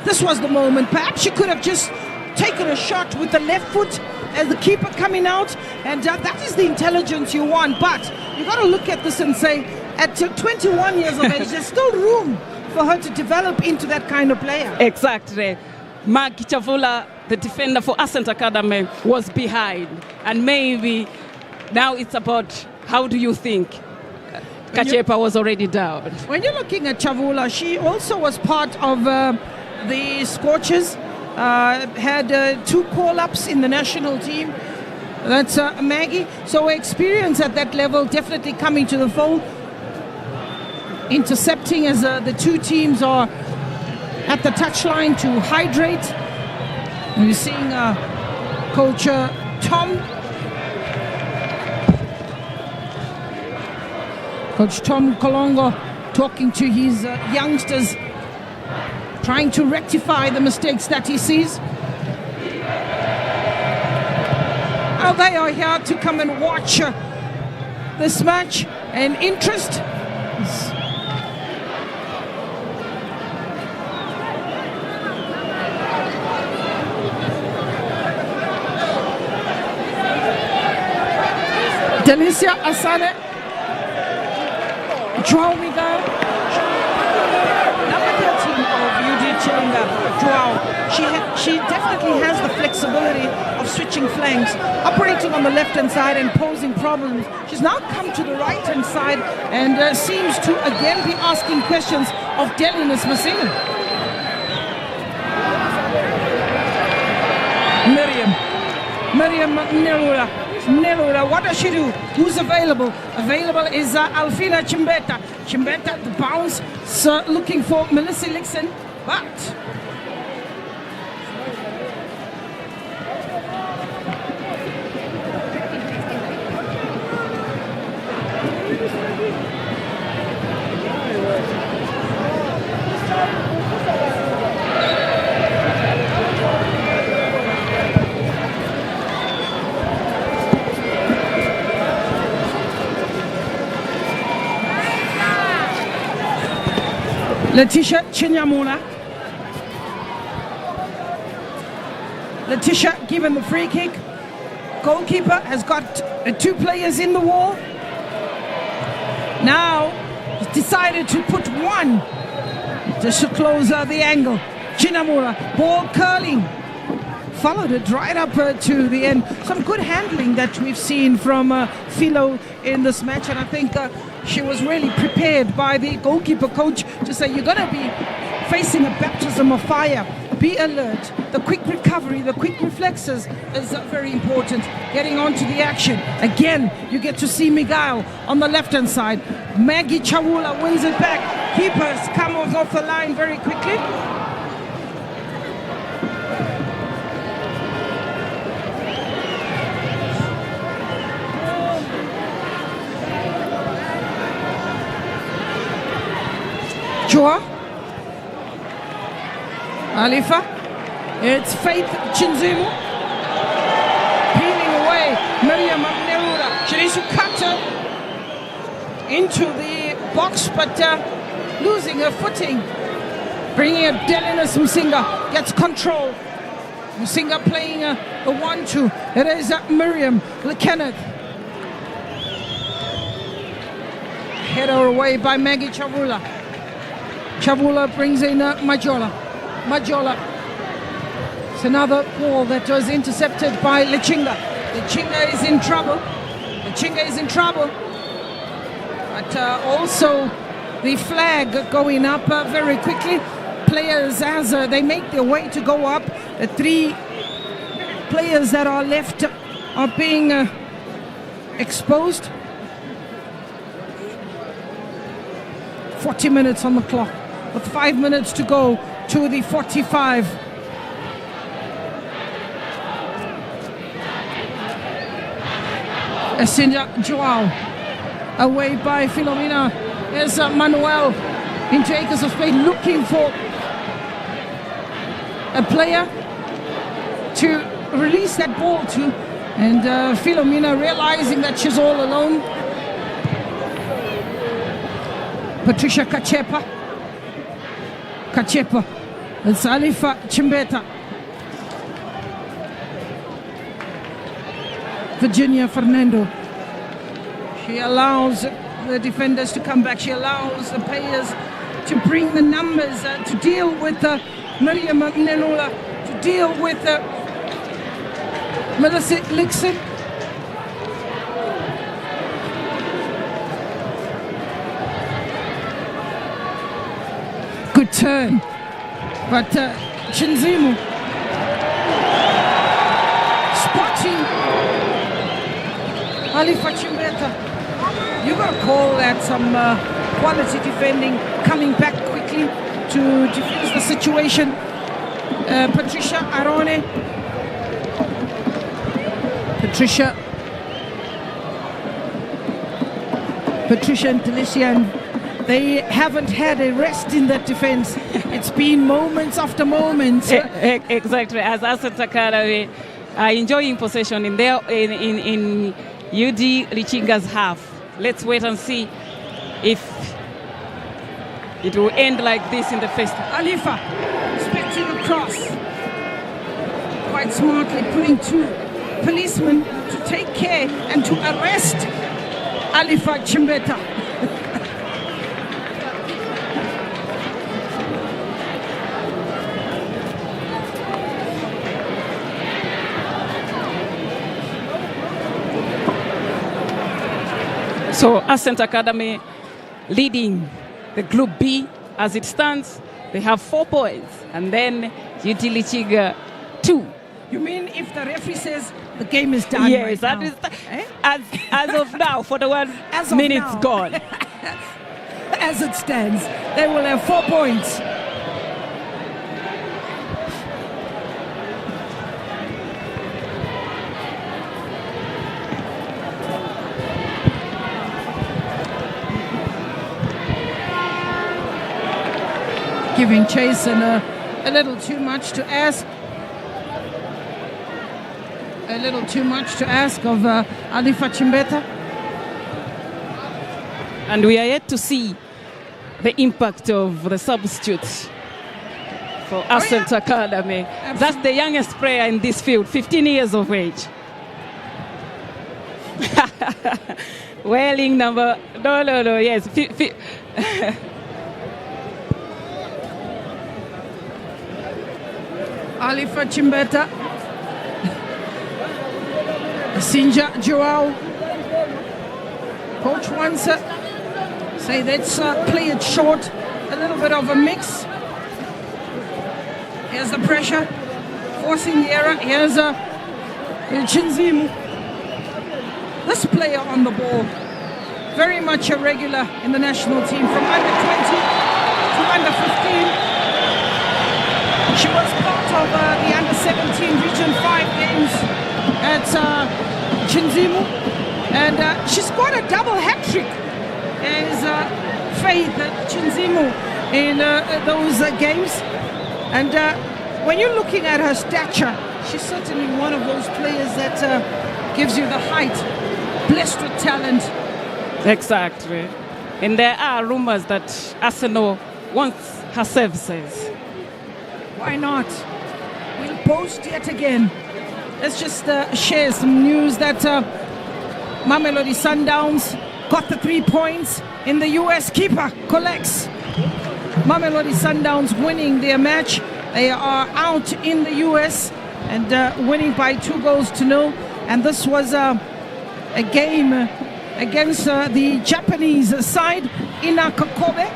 This was the moment. Perhaps she could have just taken a shot with the left foot as the keeper coming out, and that is the intelligence you want. But you got to look at this and say, at 21 years of age, there's still room for her to develop into that kind of player. Exactly. Mark Chavula, the defender for Ascent Academy, was behind, and maybe now it's about how do you think Kachepa was already down. When you're looking at Chavula, she also was part of the Scorchers, had 2 call-ups in the national team. That's Maggie. So experience at that level definitely coming to the fold. Intercepting as the 2 teams are at the touchline to hydrate. And we're seeing Coach Tom Kolongo talking to his youngsters, trying to rectify the mistakes that he sees. Now they are here to come and watch this match, and interest. Delicia Asane, João Miguel, number 13 of UD Lichinga, João. She definitely has the flexibility of switching flanks, operating on the left-hand side and posing problems. She's now come to the right-hand side and seems to again be asking questions of Delinis Masinga. Miriam Nerura, what does she do? Who's available? Available is Alfina Chimbeta. Chimbeta, the bounce, looking for Melissa Lixon, but Letitia Chinyamula. Letitia given the free kick. Goalkeeper has got 2 players in the wall. Now he's decided to put 1 just to close the angle. Chinyamula, ball curling. Followed it right up to the end. Some good handling that we've seen from Philo in this match, and I think she was really prepared by the goalkeeper coach to say, you're going to be facing a baptism of fire. Be alert. The quick recovery, the quick reflexes is very important. Getting onto the action. Again, you get to see Miguel on the left-hand side. Maggie Chawula wins it back. Keepers come off the line very quickly. Joa. Alifa. It's Faith Chinzimu. Peeling away. Miriam Neruda. She needs to cut her into the box, but losing her footing. Bringing it, Delina Musinga gets control. Musinga playing the 1-2. It is Miriam Kenneth. Header away by Maggie Chavula. Chavula brings in Majola. It's another ball that was intercepted by Lichinga. Lichinga is in trouble. But also the flag going up very quickly. Players, as they make their way to go up, the 3 players that are left are being exposed. 40 minutes on the clock, with 5 minutes to go to the 45. Asinja Joao, away by Filomena. There's Manuel into acres of space, looking for a player to release that ball to, and Filomena realizing that she's all alone. Patricia Kachepa. It's Alifa Chimbeta. Virginia Fernando. She allows the defenders to come back. She allows the players to bring the numbers to deal with Miriam Nenula, to deal with Melissa Lixon. Good turn, but Chinzimu spotting Alifa Chimbeta. You got to call that some quality defending, coming back quickly to defuse the situation. Patricia Arone. Patricia and Delician. They haven't had a rest in that defense. It's been moments after moments. Exactly. As Ascent Academy are enjoying possession in their in UD Lichinga's half. Let's wait and see if it will end like this in the first. Alifa expecting a cross. Quite smartly putting 2 policemen to take care and to arrest Alifa Chimbeta. So Ascent Academy leading the Group B as it stands. They have 4 points, and then UT Lichinga 2. You mean if the referee says the game is done? Yes, right that now? is as of now, for the 1 minute gone. As it stands, they will have 4 points. Giving chase and a little too much to ask. A little too much to ask of Alifa Chimbeta. And we are yet to see the impact of the substitutes for Ascent Academy. Absolutely. That's the youngest player in this field, 15 years of age. Welling number, no, yes. Alifa Chimbeta, Sinja Joao. Coach wants to say let's play it short, a little bit of a mix. Here's the pressure, forcing the error. Here's Chinzimu. This player on the ball, very much a regular in the national team from under 20 to under 15. She was part of the under 17 Region 5 games at Chinzimu, and she scored a double hat trick as Faith at Chinzimu in those games. And when you're looking at her stature, she's certainly one of those players that gives you the height, blessed with talent. Exactly. And there are rumors that Arsenal wants her services. Why not? We'll boast yet again. Let's just share some news that Mamelodi Sundowns got the 3 points in the US. Keeper collects. Mamelodi Sundowns winning their match. They are out in the US and winning by 2-0. And this was a game against the Japanese side, Inakakobe.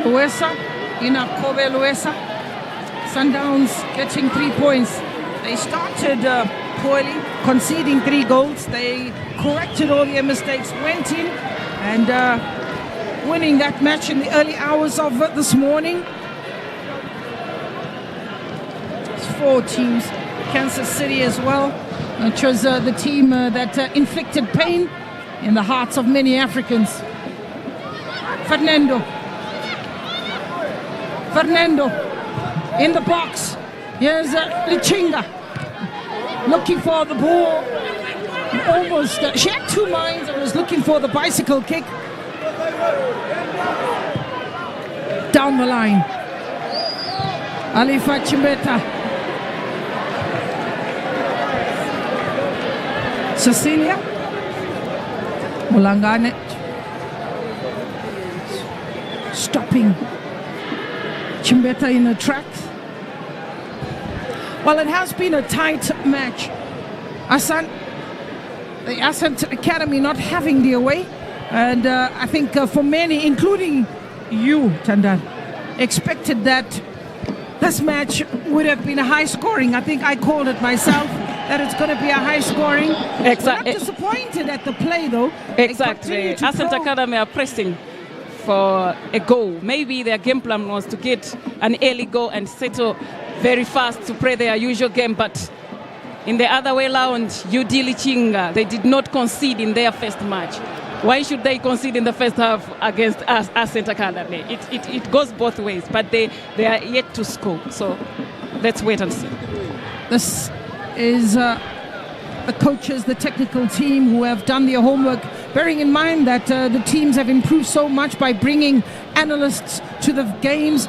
Luesa. Sundowns getting 3 points. They started poorly, conceding 3 goals. They corrected all their mistakes, went in and winning that match in the early hours of this morning. It's 4 teams. Kansas City as well, which was the team that inflicted pain in the hearts of many Africans. Fernando in the box. Here's Lichinga looking for the ball. Almost, she had 2 minds and was looking for the bicycle kick. Down the line. Alifa Chimbeta. Cecilia Mulangane stopping Chimbeta in the track. Well, it has been a tight match. The Ascent Academy not having their way, and I think for many, including you, Tandan, expected that this match would have been a high scoring. I think I called it myself that it's going to be a high scoring. Exactly. Not disappointed at the play though. Exactly. Ascent Academy are pressing for a goal. Maybe their game plan was to get an early goal and settle very fast to play their usual game, but in the other way around, UD Lichinga, they did not concede in their first match. Why should they concede in the first half against Ascent Academy? It goes both ways, but they are yet to score. So let's wait and see. This is the coaches, the technical team who have done their homework, bearing in mind that the teams have improved so much by bringing analysts to the games,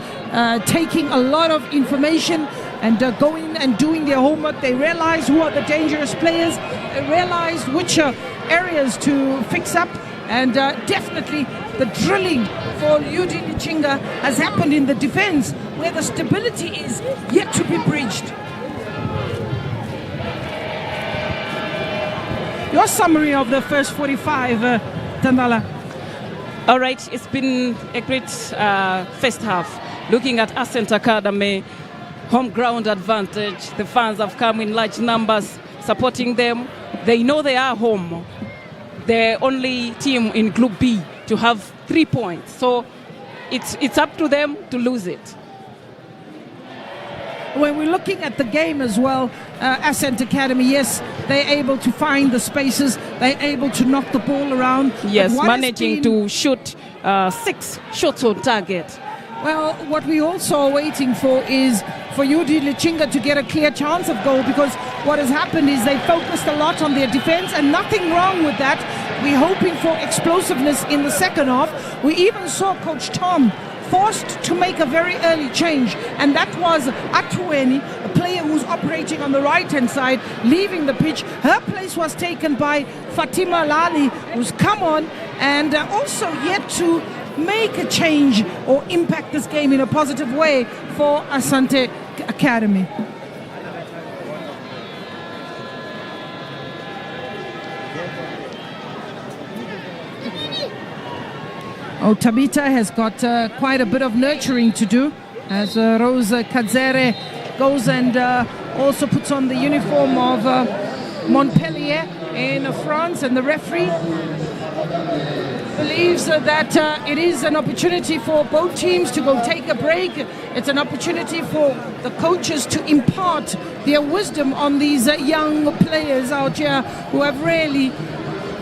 taking a lot of information and going and doing their homework. They realize who are the dangerous players, they realize which areas to fix up, and definitely the drilling for UD Lichinga has happened in the defense, where the stability is yet to be bridged. Your summary of the first 45, Tandala. All right, it's been a great first half. Looking at Ascent Academy, home ground advantage. The fans have come in large numbers supporting them. They know they are home. The only team in Group B to have 3 points. So it's up to them to lose it. When we're looking at the game as well, Ascent Academy, yes, they're able to find the spaces, they're able to knock the ball around. Yes, managing to shoot 6 shots on target. Well, what we also are waiting for is for UD Lichinga to get a clear chance of goal, because what has happened is they focused a lot on their defense, and nothing wrong with that. We're hoping for explosiveness in the second half. We even saw Coach Tom forced to make a very early change, and that was Atueni, a player who's operating on the right-hand side, leaving the pitch. Her place was taken by Fatima Lali, who's come on and also yet to make a change or impact this game in a positive way for Asante Academy. Oh, Tabita has got quite a bit of nurturing to do as Rose Kadzere goes and also puts on the uniform of Montpellier in France, and the referee believes that it is an opportunity for both teams to go take a break. It's an opportunity for the coaches to impart their wisdom on these young players out here who have really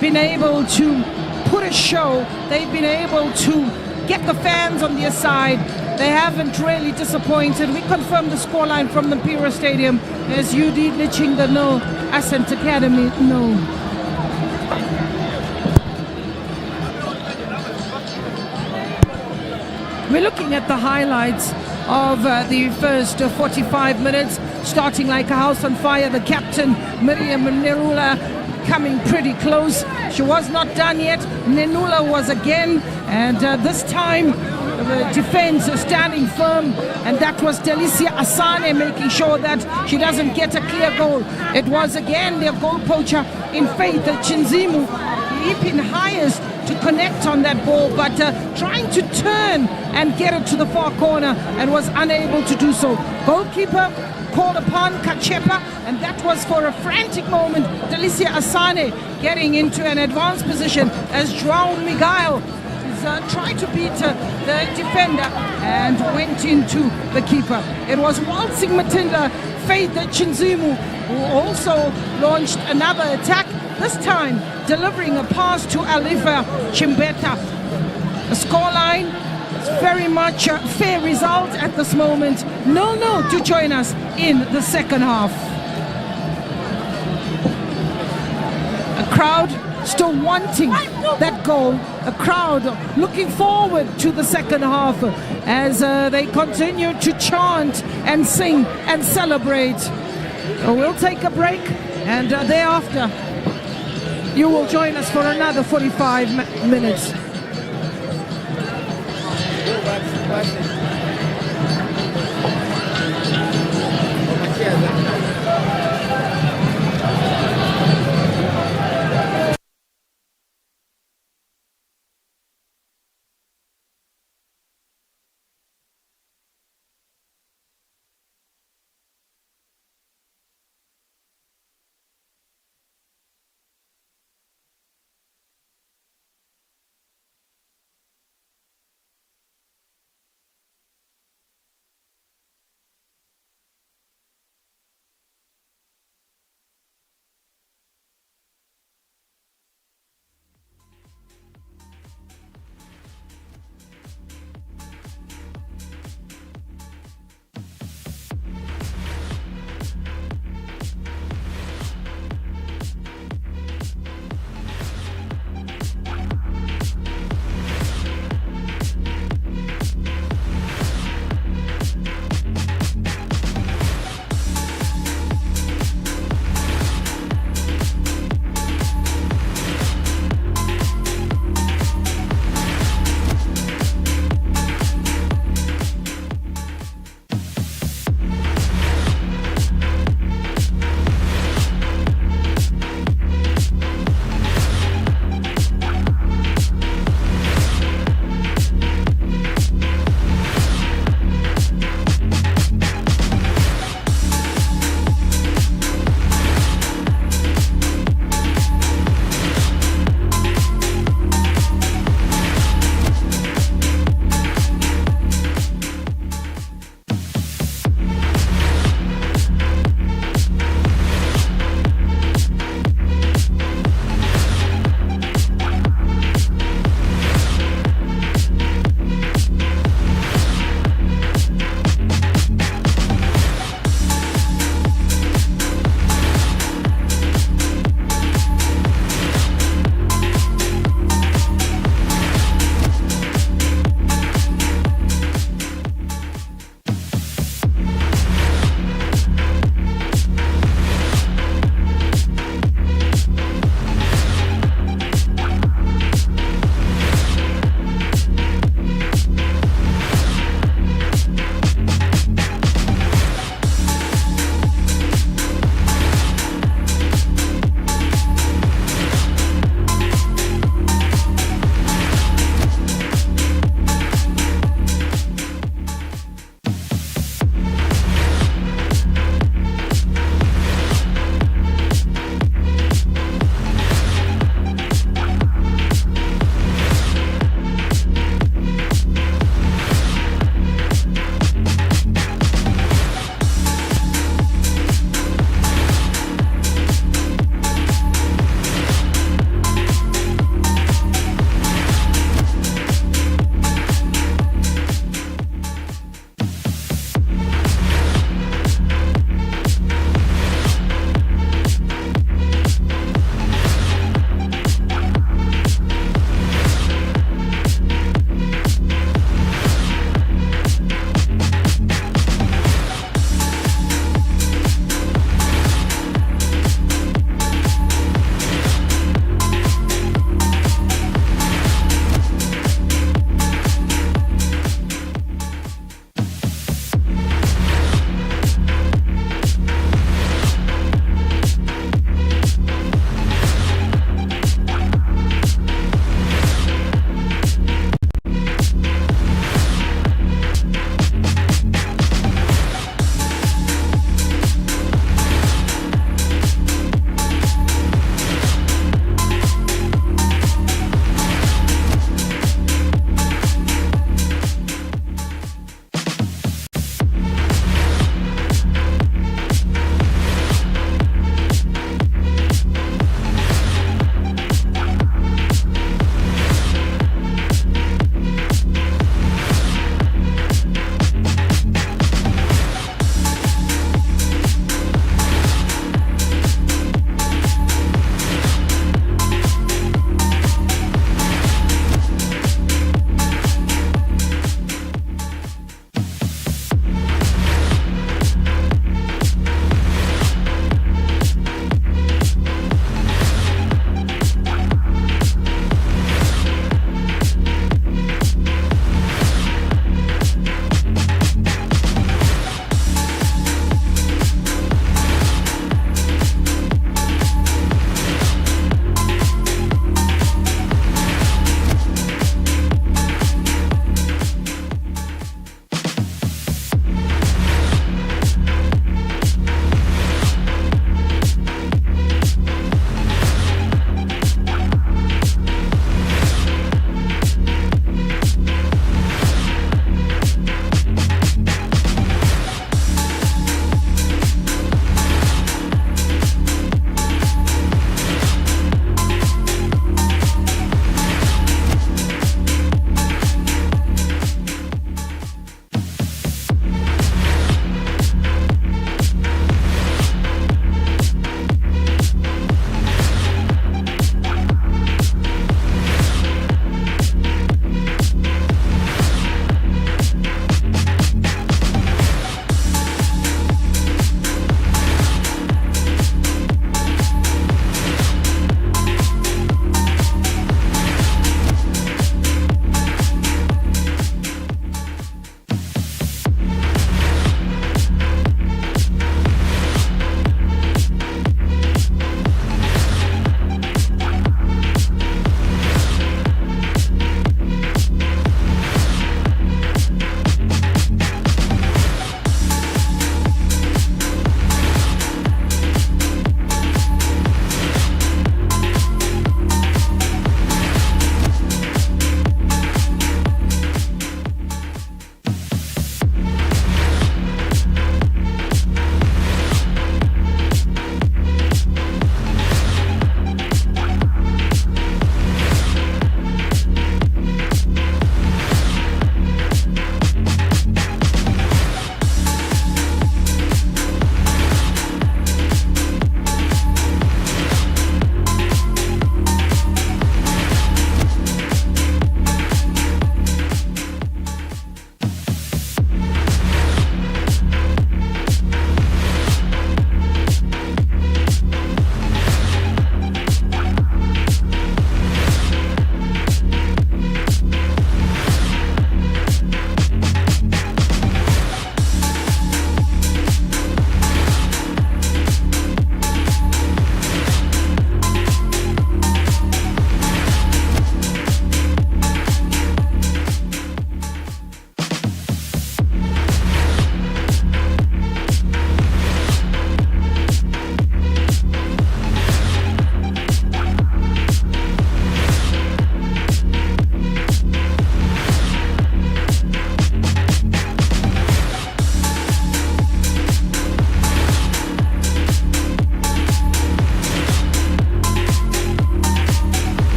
been able to put a show. They've been able to get the fans on their side. They haven't really disappointed. We confirmed the scoreline from the Pira Stadium as UD Lichinga no, Ascent Academy no. We're looking at the highlights of the first 45 minutes, starting like a house on fire. The captain, Miriam Nerula, coming pretty close. She was not done yet. Nenula was again, and this time the defense standing firm, and that was Delicia Asane making sure that she doesn't get a clear goal. It was again their goal poacher in Faith Chinzimu, leaping highest to connect on that ball, but trying to turn and get it to the far corner and was unable to do so. Goalkeeper called upon Kachepa, and that was for a frantic moment. Delicia Asane getting into an advanced position as João Miguel is tried to beat the defender and went into the keeper. It was waltzing Matinda Faith Chinzimu who also launched another attack, this time delivering a pass to Alifa Chimbeta. The scoreline is very much a fair result at this moment. 0-0 to join us in the second half. A crowd still wanting that goal. A crowd looking forward to the second half as they continue to chant and sing and celebrate. So we'll take a break, and thereafter you will join us for another 45 minutes.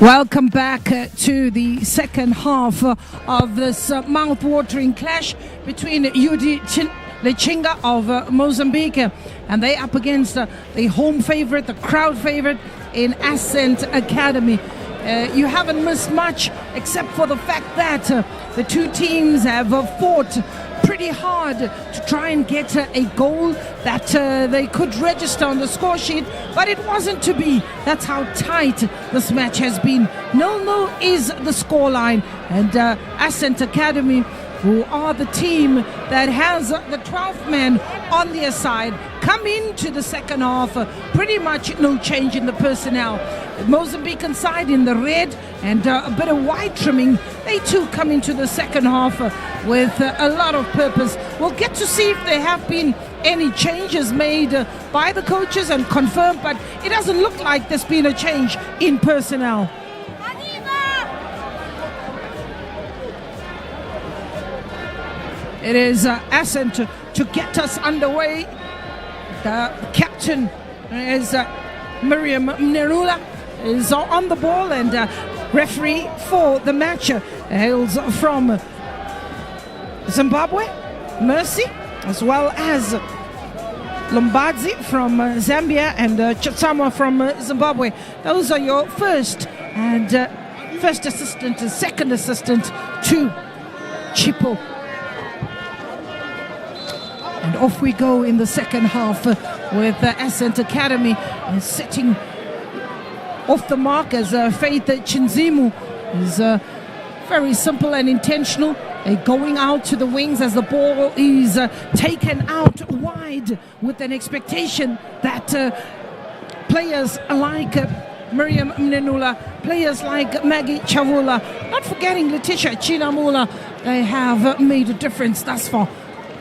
Welcome back to the second half of this mouth-watering clash between UD Lichinga of Mozambique, and they up against the home favorite, the crowd favorite in Ascent Academy. You haven't missed much except for the fact that the two teams have fought pretty hard to try and get a goal that they could register on the score sheet, but it wasn't to be. That's how tight this match has been. 0-0 is the scoreline, and Ascent Academy, who are the team that has the 12th man on their side, come into the second half, pretty much no change in the personnel. The Mozambican side in the red and a bit of white trimming, they too come into the second half with a lot of purpose. We'll get to see if there have been any changes made by the coaches and confirmed, but it doesn't look like there's been a change in personnel. It is Ascent to get us underway. The captain is Miriam Mnerula is on the ball, and referee for the match hails from Zimbabwe, Mercy, as well as Lombardzi from Zambia and Chatsama from Zimbabwe. Those are your first assistant and second assistant to Chipo. And off we go in the second half with Ascent Academy sitting off the mark as Faith Chinzimu is very simple and intentional. Going out to the wings as the ball is taken out wide with an expectation that players like Miriam Mnenula, players like Maggie Chavula, not forgetting Letitia Chinamula, they have made a difference thus far.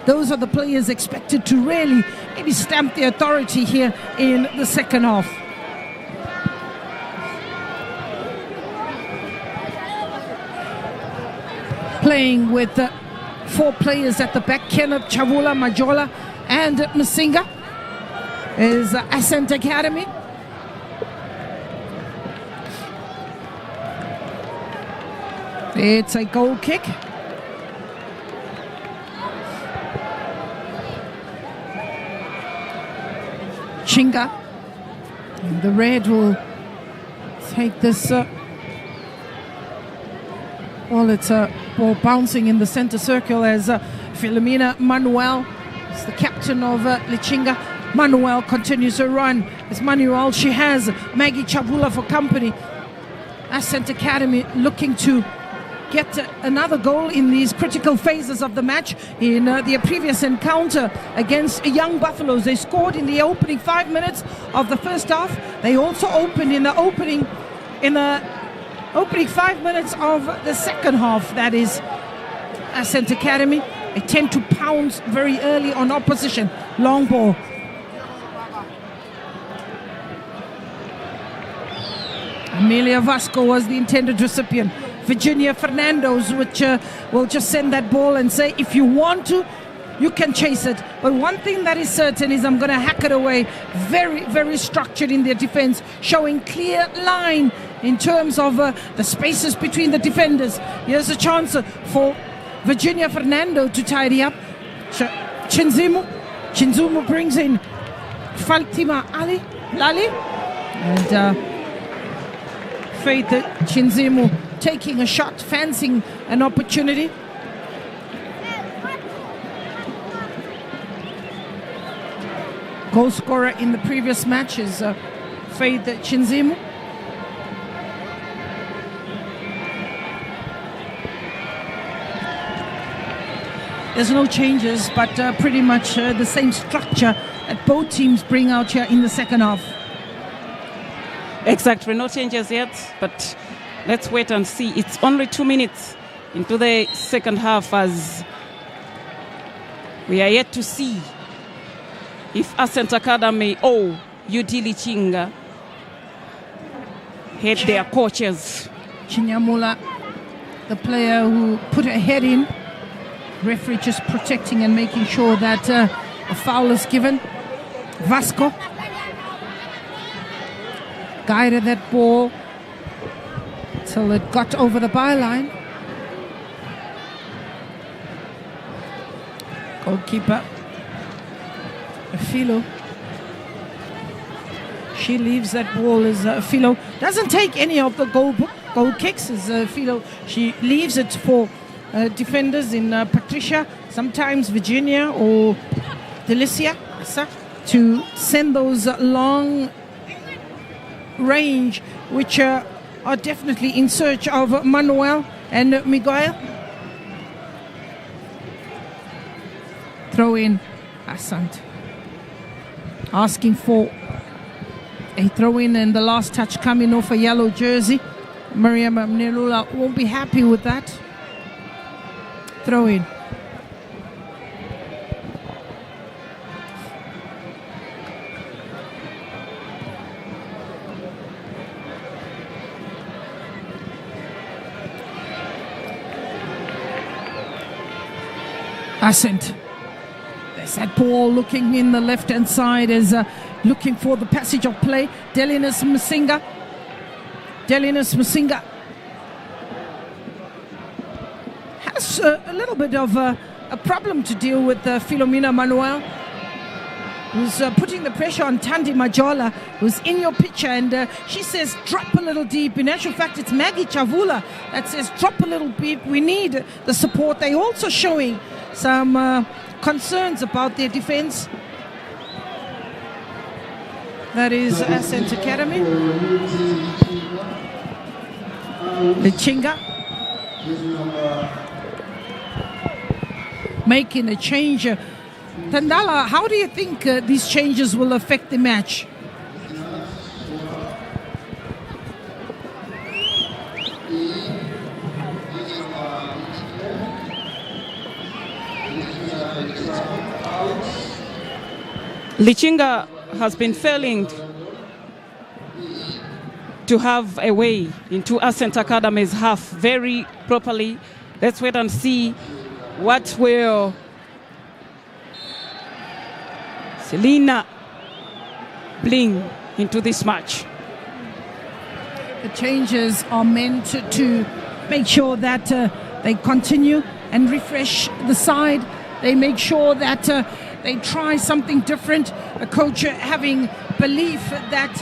Those are the players expected to really maybe stamp the authority here in the second half. Playing with 4 players at the back, Kenneth, Chavula, Majola and Masinga is Ascent Academy. It's a goal kick. Lichinga, and the red will take this it's a ball bouncing in the center circle as Philomena Manuel is the captain of Lichinga. Manuel continues her run. As Manuel, she has Maggie Chabula for company. Ascent Academy looking to get another goal in these critical phases of the match. In their previous encounter against Young Buffaloes, they scored in the opening 5 minutes of the first half. They also opened in the opening 5 minutes of the second half. That is Ascent Academy. They tend to pounce very early on opposition. Long ball. Amelia Vasco was the intended recipient. Virginia Fernandez, which will just send that ball and say, if you want to, you can chase it. But one thing that is certain is I'm going to hack it away. Very, very structured in their defense, showing clear line in terms of the spaces between the defenders. Here's a chance for Virginia Fernando to tidy up. Chinzumu brings in Fatima Lali, and Faith Chinzimu taking a shot, fancying an opportunity. Goal scorer in the previous match is Faith Chinzimu. There's no changes, but pretty much the same structure that both teams bring out here in the second half. Exactly, no changes yet, but let's wait and see. It's only 2 minutes into the second half as we are yet to see if Ascent Academy or UD Lichinga hit their coaches. Chinyamula, the player who put her head in. Referee just protecting and making sure that a foul is given. Vasco guided that ball till it got over the byline. Goalkeeper Philo. She leaves that ball as Philo doesn't take any of the goal kicks as Philo. She leaves it for defenders in Patricia, sometimes Virginia or Delicia, to send those long range, which are definitely in search of Manuel and Miguel. Throw in Ascent, asking for a throw in, and the last touch coming off a yellow jersey. Miriam Mnerula won't be happy with that. Throw in. Ascent. There's that ball looking in the left-hand side as looking for the passage of play. Delinas Masinga. Has a little bit of a problem to deal with Philomena Manuel, who's putting the pressure on Tandi Majola, who's in your picture, and she says drop a little deep. In actual fact, it's Maggie Chavula that says drop a little deep. We need the support. They're also showing some concerns about their defense. That is Ascent Academy. Lichinga making a change. Tandala, how do you think these changes will affect the match? Lichinga has been failing to have a way into Ascent Academy's half very properly. Let's wait and see what will Selena bring into this match. The changes are meant to make sure that they continue and refresh the side. They make sure that they try something different. A coach having belief that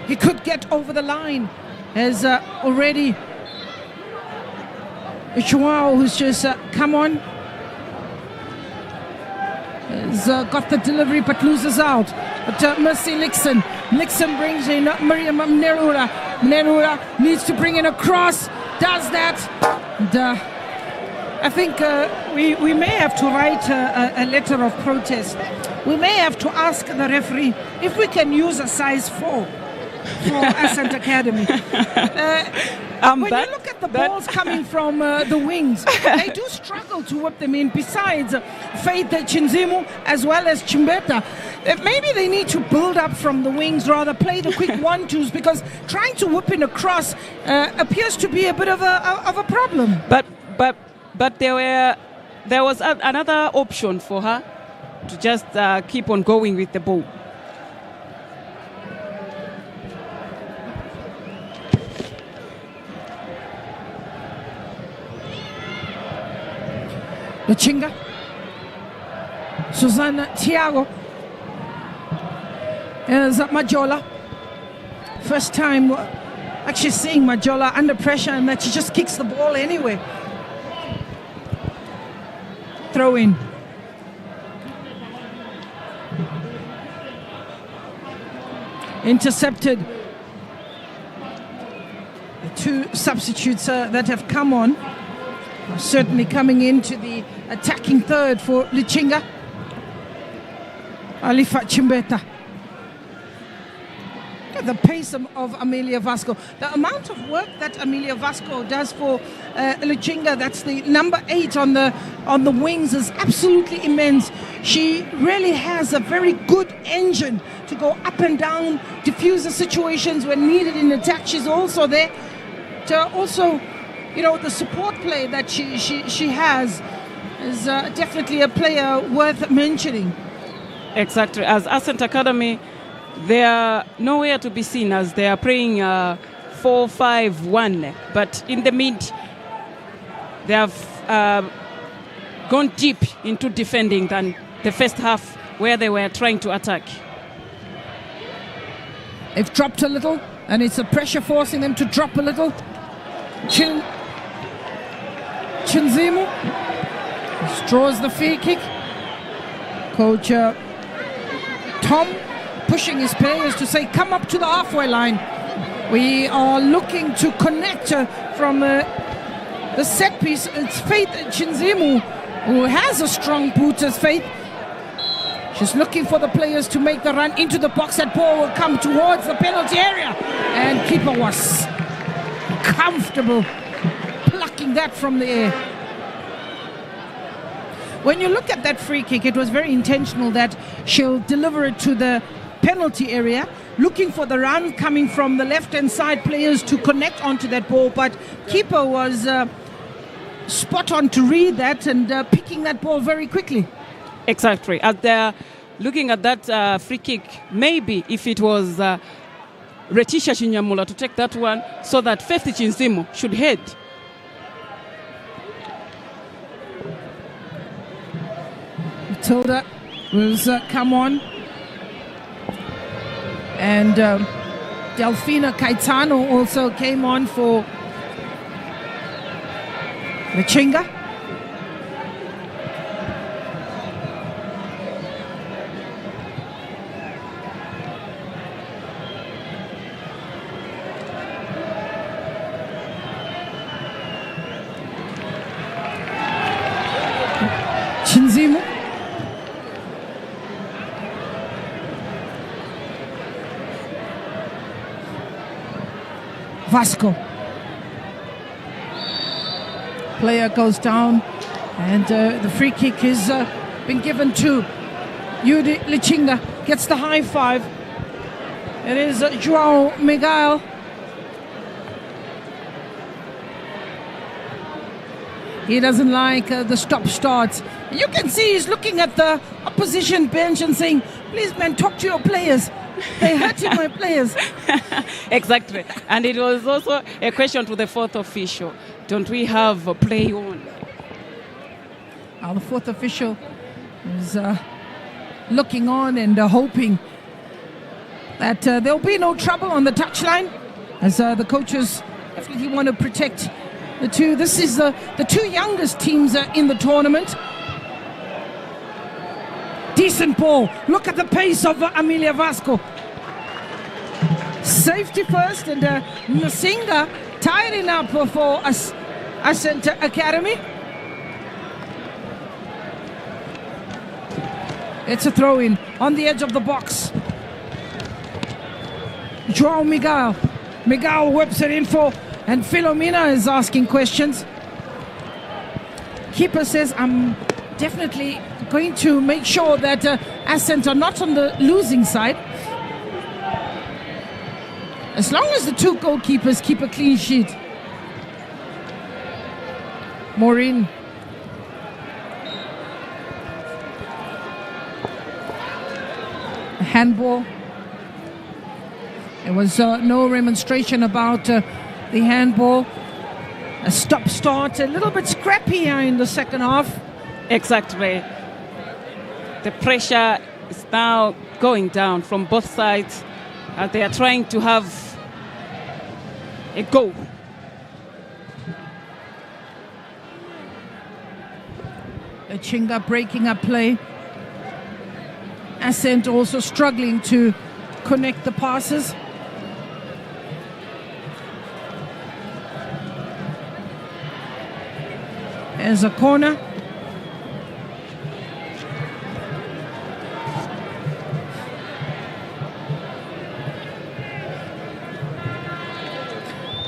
he could get over the line, as already Joao, who's just come on, has got the delivery but loses out. But Mercy Nixon brings in Miriam Mnerula. Mnerula needs to bring in a cross, does that. And, I think we may have to write a letter of protest. We may have to ask the referee if we can use a size 4 for Ascent Academy. When you look at the balls coming from the wings, they do struggle to whip them in. Besides Faith Chinzimu as well as Chimbeta, maybe they need to build up from the wings, rather play the quick 1-2s, because trying to whip in a cross appears to be a bit of a problem. But there was another option for her to just keep on going with the ball. Lichinga, Susanna Thiago, is Majola. First time actually seeing Majola under pressure, and that she just kicks the ball anyway. Throw in. Intercepted. The two substitutes that have come on are certainly coming into the attacking third for Lichinga. Alifa Chimbeta. The pace of Amelia Vasco, the amount of work that Amelia Vasco does for Lichinga, that's the number 8 on the wings, is absolutely immense. She really has a very good engine to go up and down, diffuse the situations when needed in attack. She's also there to also, the support play that she has is definitely a player worth mentioning. Exactly. As Ascent Academy, they are nowhere to be seen as they are playing 4-5-1. But in the mid, they have gone deep into defending than the first half where they were trying to attack. They've dropped a little, and it's the pressure forcing them to drop a little. Chinzimu draws the free kick. Coach Tom pushing his players to say, come up to the halfway line. We are looking to connect from the set piece. It's Faith Chinzimu who has a strong boot as Faith. She's looking for the players to make the run into the box. That ball will come towards the penalty area. And keeper was comfortable plucking that from the air. When you look at that free kick, it was very intentional that she'll deliver it to the penalty area, looking for the run coming from the left-hand side players to connect onto that ball. But keeper was spot on to read that and picking that ball very quickly. Exactly. As they're looking at that free kick, maybe if it was Retisha Chinyamula to take that one, so that Faith Chinzimu should head. Matilda was come on. And Delfina Caetano also came on for Lichinga. Chinzimu. Vasco. Player goes down, and the free kick has been given to Yudi Lichinga. Gets the high five. It is João Miguel. He doesn't like the stop starts. You can see he's looking at the opposition bench and saying, please man, talk to your players. They're hurting my players. Exactly. And it was also a question to the fourth official. Don't we have a play on? The fourth official is looking on and hoping that there'll be no trouble on the touchline, as the coaches definitely want to protect the two. This is the two youngest teams in the tournament. Decent ball. Look at the pace of Amelia Vasco. Safety first, and Lichinga tidying up for Ascent Academy. It's a throw-in on the edge of the box. João Miguel. Miguel whips it in for, and Filomena is asking questions. Keeper says, I'm definitely going to make sure that Ascent are not on the losing side. As long as the two goalkeepers keep a clean sheet. Maureen. Handball. There was no remonstration about the handball. A stop-start, a little bit scrappy in the second half. Exactly. The pressure is now going down from both sides. They are trying to have a goal. Lichinga breaking up play. Ascent also struggling to connect the passes. There's a corner.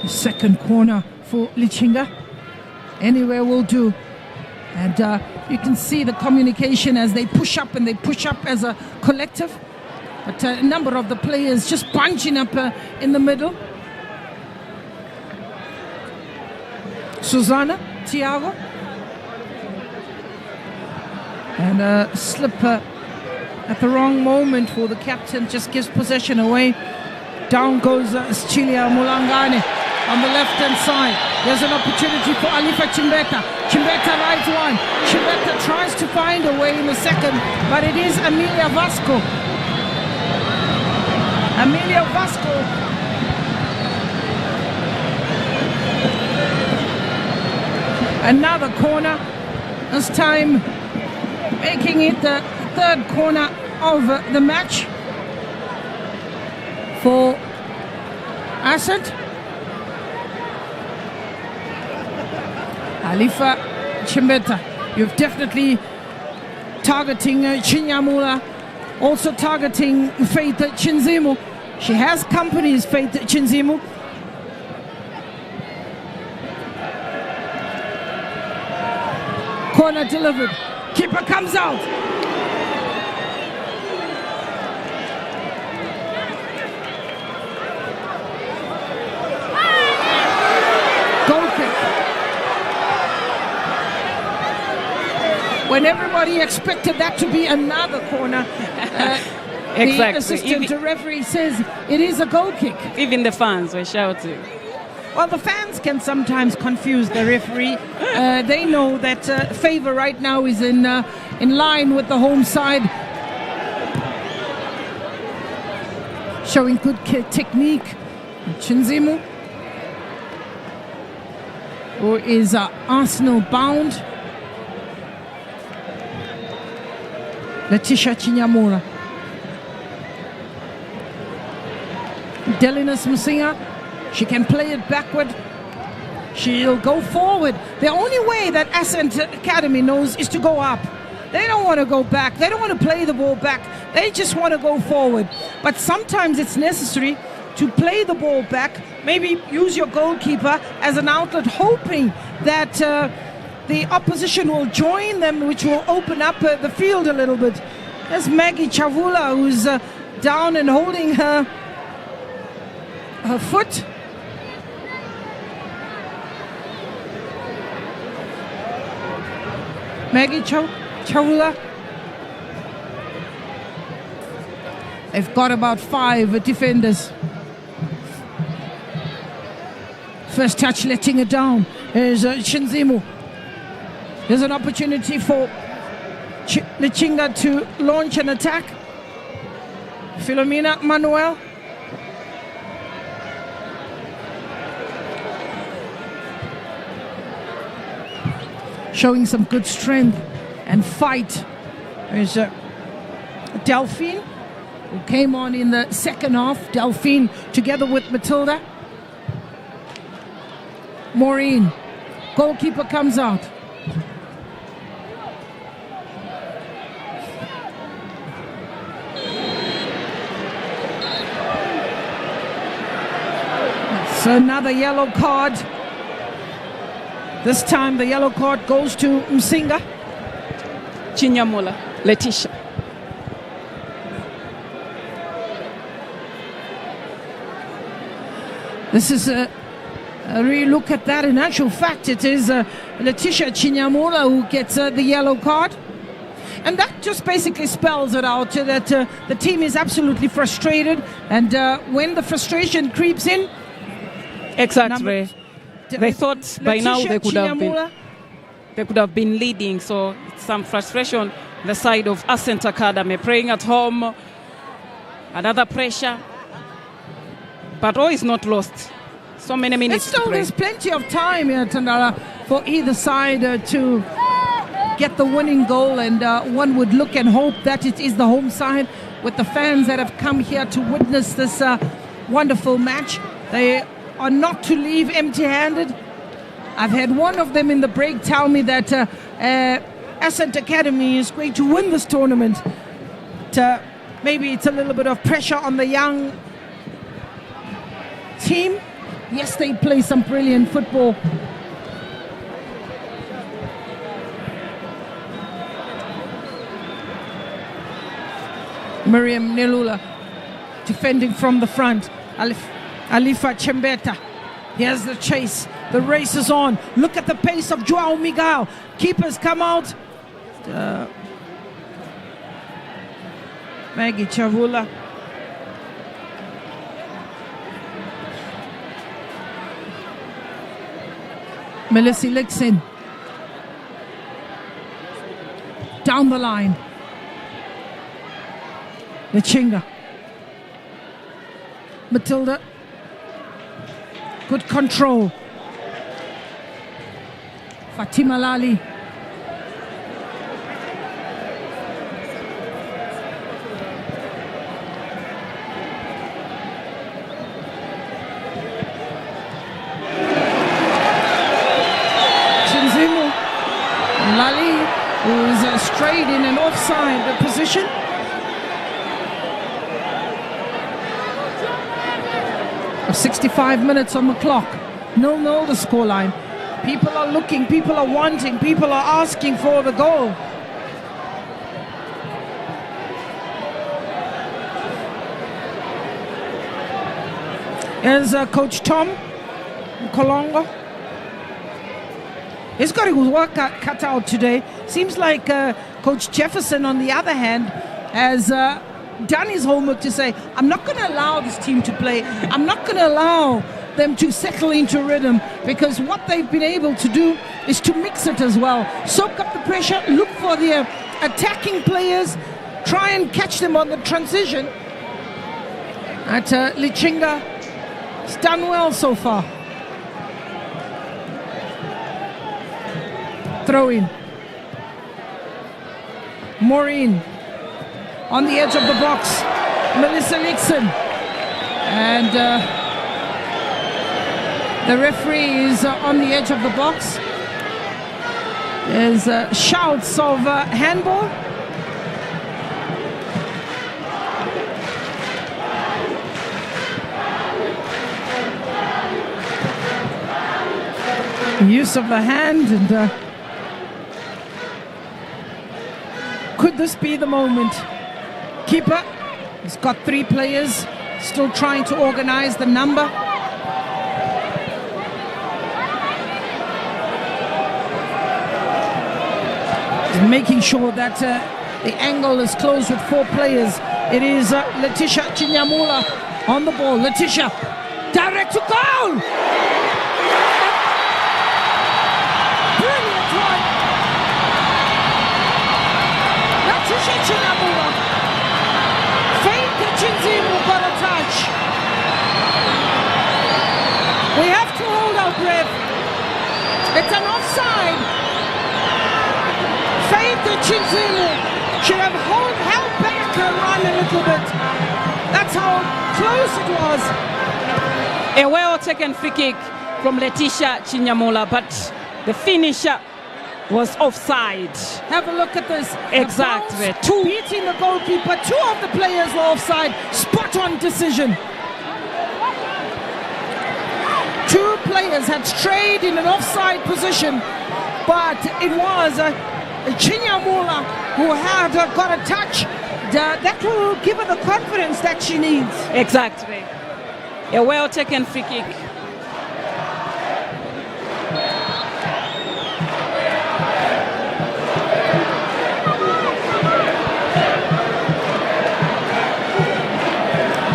Second corner for Lichinga. Anywhere will do. And you can see the communication as they push up and they push up as a collective. But a number of the players just bunching up in the middle. Susanna, Thiago. And a slip at the wrong moment for the captain just gives possession away. Down goes Schilia Mulangane on the left-hand side. There's an opportunity for Alifa Chimbeta. Chimbeta rides one. Chimbeta tries to find a way in the second, but it is Amelia Vasco. Amelia Vasco. Another corner, this time making it the third corner of the match for Ascent. Alifa Chimbeta, you've definitely targeting Chinyamula, also targeting Faith Chinzimu. She has companies, Faith Chinzimu. Corner delivered. Keeper comes out. Goal kick. When everybody expected that to be another corner, exactly. The assistant referee says it is a goal kick. Even the fans were shouting. Well, the fans can sometimes confuse the referee. They know that favor right now is in line with the home side. Showing good technique. Chinzimu, who is Arsenal bound. Letitia Chinyamura. Delinas Musinga. She can play it backward. She'll go forward. The only way that Ascent Academy knows is to go up. They don't want to go back. They don't want to play the ball back. They just want to go forward. But sometimes it's necessary to play the ball back. Maybe use your goalkeeper as an outlet, hoping that the opposition will join them, which will open up the field a little bit. There's Maggie Chavula, who's down and holding her foot. Maggie Chavula. They've got about 5 defenders. First touch, letting it down. There's Chinzimu. There's an opportunity for Lichinga to launch an attack. Philomena Manuel. Showing some good strength and fight. There's Delphine, who came on in the second half. Delphine together with Matilda. Maureen, goalkeeper comes out. So another yellow card. This time the yellow card goes to Msinga. Chinyamula, Letitia. This is a re-look at that. In actual fact, it is Letitia Chinyamula who gets the yellow card. And that just basically spells it out that the team is absolutely frustrated. And when the frustration creeps in... Exactly. They thought by now they could have been leading, so some frustration on the side of Ascent Academy, playing at home, another pressure, but all is not lost. So many minutes to play. There's plenty of time here, Tandala, for either side to get the winning goal, and one would look and hope that it is the home side, with the fans that have come here to witness this wonderful match. They are not to leave empty-handed. I've had one of them in the break tell me that Ascent Academy is going to win this tournament. Maybe it's a little bit of pressure on the young team. Yes, they play some brilliant football. Miriam Nelula defending from the front. Alifa Chimbeta. Here's the chase. The race is on. Look at the pace of Joao Miguel. Keepers come out. Maggie Chavula. Lichinga down the line. Lichinga. Matilda. Good control. Fatima Lali. Lali, who's strayed in an offside position. Of 65 minutes on the clock. 0-0 the scoreline. People are looking, people are wanting, people are asking for the goal. Here's Coach Tom Kolongo. He's got his work cut out today. Seems like Coach Jefferson, on the other hand, has done his homework to say, I'm not going to allow this team to play. I'm not going to allow them to settle into rhythm, because what they've been able to do is to mix it as well. Soak up the pressure, look for the attacking players, try and catch them on the transition. At Lichinga, it's done well so far. Throw in. Maureen on the edge of the box. Melissa Nixon. And the referee is on the edge of the box. There's shouts of handball. Use of the hand, and could this be the moment? Keeper has got 3 players, still trying to organize the number. Making sure that the angle is closed with 4 players. It is Letitia Chinyamula on the ball. Letitia, direct to goal! Brilliant one! Letitia Chinyamula. Faith Chinzimu got a touch. We have to hold our breath. It's an offside. Faith Chinzimu should have held back her run a little bit. That's how close it was. A well-taken free kick from Letitia Chinyamula, but the finisher was offside. Have a look at this. Exactly. Beating the goalkeeper. 2 of the players were offside. Spot-on decision. 2 players had strayed in an offside position, but it was Chinyamula who had got a touch that will give her the confidence that she needs. Exactly. A well-taken free kick.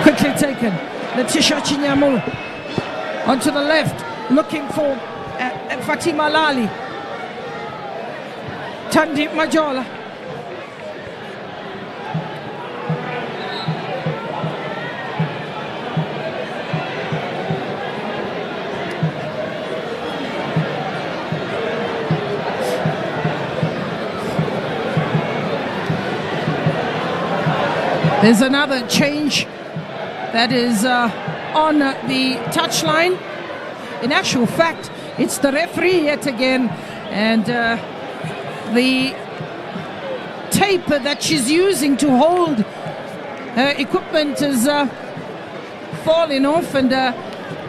Quickly taken. Letitia Chinyamula onto the left, looking for Fatima Lali. Tandi Majola. There's another change that is on the touchline. In actual fact, it's the referee yet again, and the tape that she's using to hold her equipment is falling off, and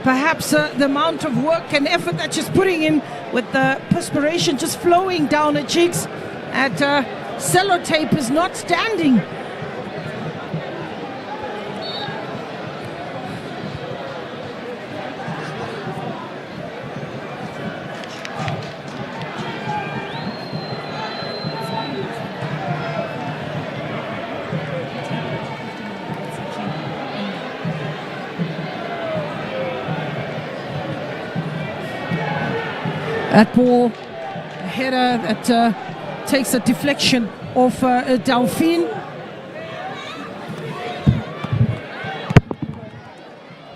perhaps the amount of work and effort that she's putting in with the perspiration just flowing down her cheeks at sellotape is not standing. That ball, a header that takes a deflection of Delphine.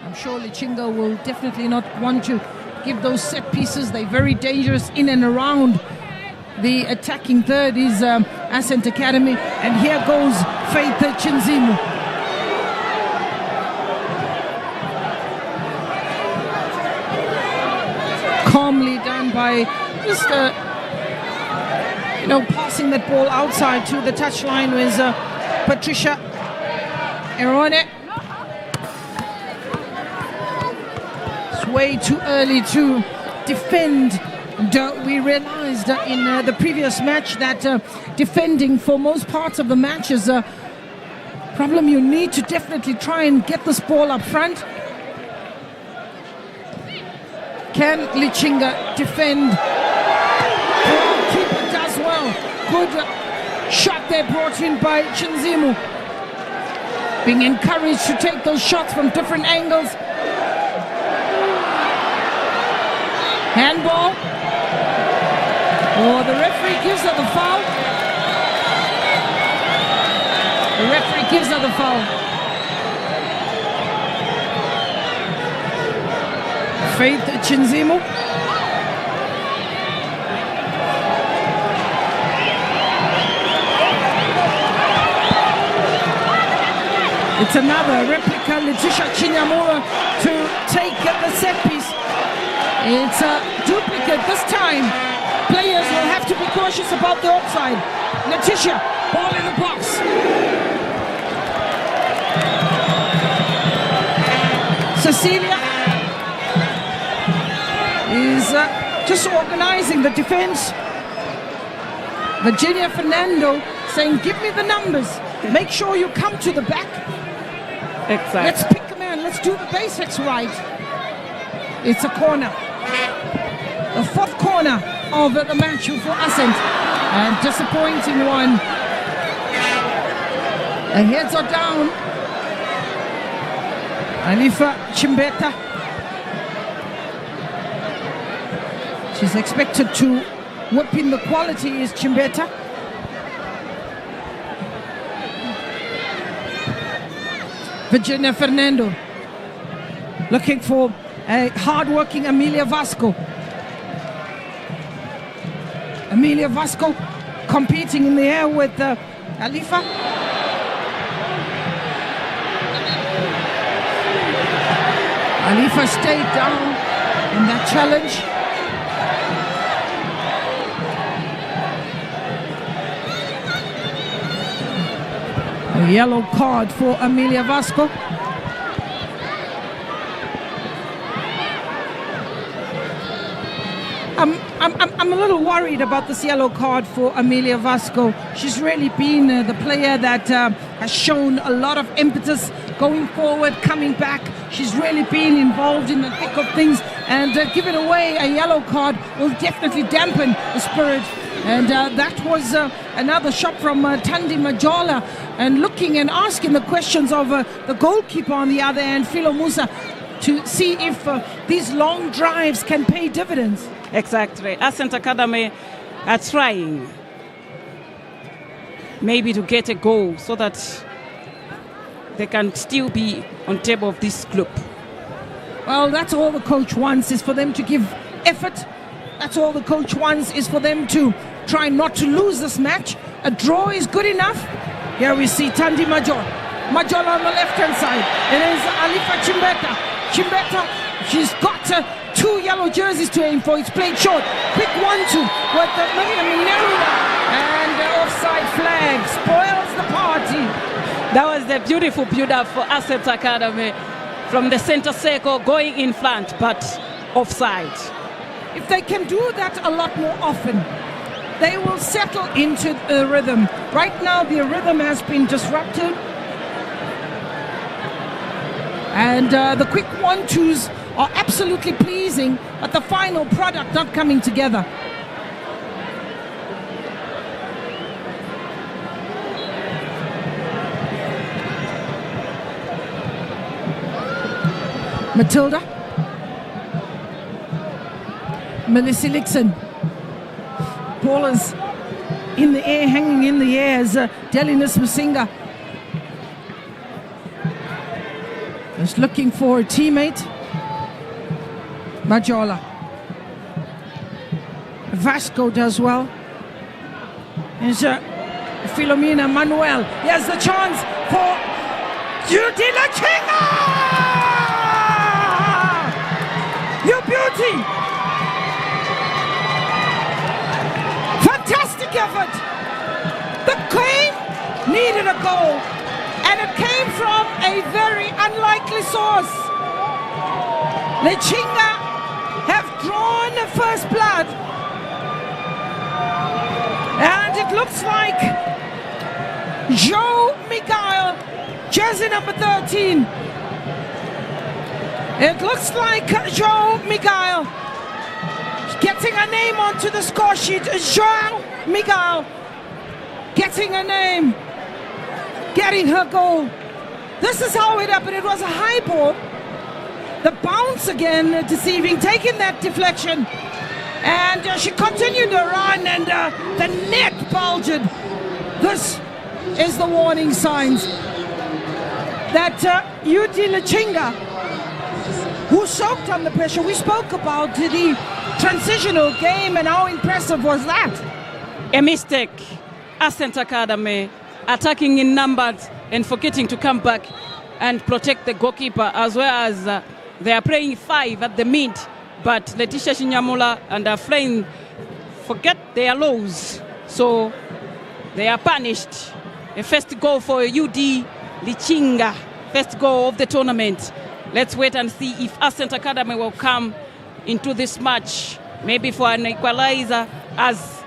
I'm sure Lichinga will definitely not want to give those set pieces. They're very dangerous in and around. The attacking third is Ascent Academy, and here goes Faith Chinzimu. Calmly done by just passing that ball outside to the touchline with Patricia Erone. It's way too early to defend. And, we realized in the previous match that defending for most parts of the match is a problem. You need to definitely try and get this ball up front. Can Lichinga defend? Keeper does well. Good shot there brought in by Chinzimu. Being encouraged to take those shots from different angles. Handball. Oh, the referee gives her the foul. The referee gives her the foul. Faith Chinzimu. It's another replica, Letitia Chinyamura, to take the set piece. It's a duplicate this time. Players will have to be cautious about the offside. Letitia, ball in the box. Cecilia is just organizing the defense. Virginia Fernando saying, give me the numbers. Make sure you come to the back. Exactly. Let's pick a man. Let's do the basics right. It's a corner. The fourth corner of the match for Ascent. And disappointing one. The heads are down. Alifa Chimbeta. She's expected to whip in the quality is Chimbeta. Virginia Fernando looking for a hard-working Amelia Vasco. Amelia Vasco competing in the air with Alifa. Alifa stayed down in that challenge. A yellow card for Amelia Vasco. I'm a little worried about this yellow card for Amelia Vasco. She's really been the player that has shown a lot of impetus going forward, coming back. She's really been involved in the thick of things, and giving away a yellow card will definitely dampen the spirit. And that was another shot from Tandi Majola, and looking and asking the questions of the goalkeeper on the other end, Philo Musa, to see if these long drives can pay dividends. Exactly. Ascent Academy are trying maybe to get a goal so that they can still be on top of this group. Well, that's all the coach wants, is for them to give effort. That's all the coach wants, is for them to try not to lose this match. A draw is good enough. Here we see Tandi Majola. Majola on the left-hand side. It is Alifa Chimbeta. Chimbeta, she's got two yellow jerseys to aim for. It's played short. Quick 1-2 with the Minerva. And the offside flag spoils the party. That was the beautiful build-up for Ascent Academy from the center circle going in front, but offside. If they can do that a lot more often, they will settle into the rhythm. Right now, the rhythm has been disrupted. And the quick 1-2s are absolutely pleasing, but the final product not coming together. Melissa Lixon. Ball is in the air, hanging in the air as Delinis Musinga is looking for a teammate. Majola. Vasco does well. There's Filomena Manuel. Here's the chance for Judy Lichinga! You beauty! Fantastic effort! The Queen needed a goal, and it came from a very unlikely source. Lichinga have drawn the first blood, and it looks like Joe Miguel, jersey number 13. It looks like Joe Miguel getting a name onto the score sheet. Joe Miguel getting a name, getting her goal. This is how it happened. It was a high ball. The bounce again, deceiving, taking that deflection. And she continued to run, and the net bulged. This is the warning signs that UD Lichinga, who soaked under pressure. We spoke about the transitional game and how impressive was that. A mistake. Ascent Academy attacking in numbers and forgetting to come back and protect the goalkeeper, as well as they are playing 5 at the mid, but Letitia Shinyamula and her friend forget their lows, so they are punished. A first goal for UD Lichinga, first goal of the tournament. Let's wait and see if Ascent Academy will come into this match, maybe for an equalizer, as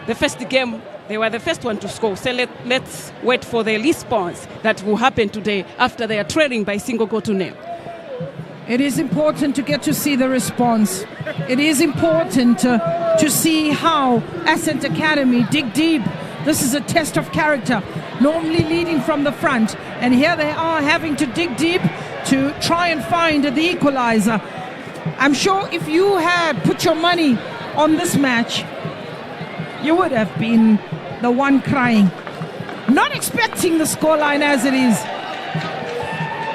the first game they were the first one to score. So let's wait for the response that will happen today after they are trailing by single goal to nil. It is important to get to see the response. It is important to see how Ascent Academy dig deep. This is a test of character, normally leading from the front. And here they are having to dig deep to try and find the equalizer. I'm sure if you had put your money on this match, you would have been the one crying. Not expecting the scoreline as it is.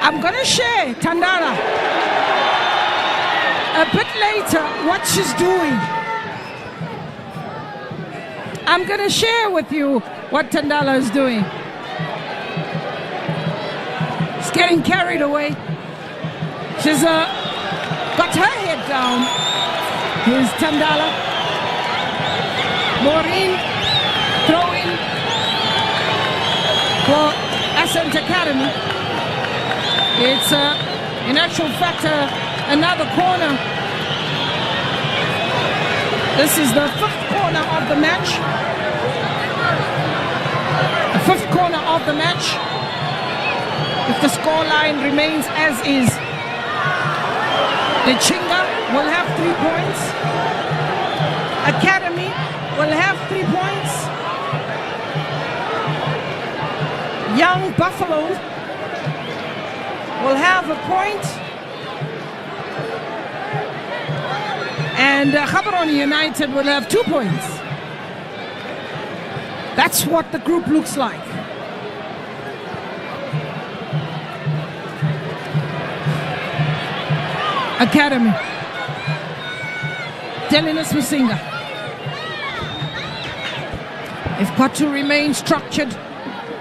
I'm going to share Tandala a bit later what she's doing. I'm going to share with you what Tandala is doing. She's getting carried away. She's got her head down. Here's Tandala. Maureen throwing for Ascent Academy. It's in actual fact another corner. This is the 5th corner of the match. The 5th corner of the match. If the scoreline remains as is, Lichinga will have 3 points. Academy will have 3 points. Young Buffalo will have a point. And Gaborone United will have 2 points. That's what the group looks like. Academy. Delinis Musinga. They've got to remain structured.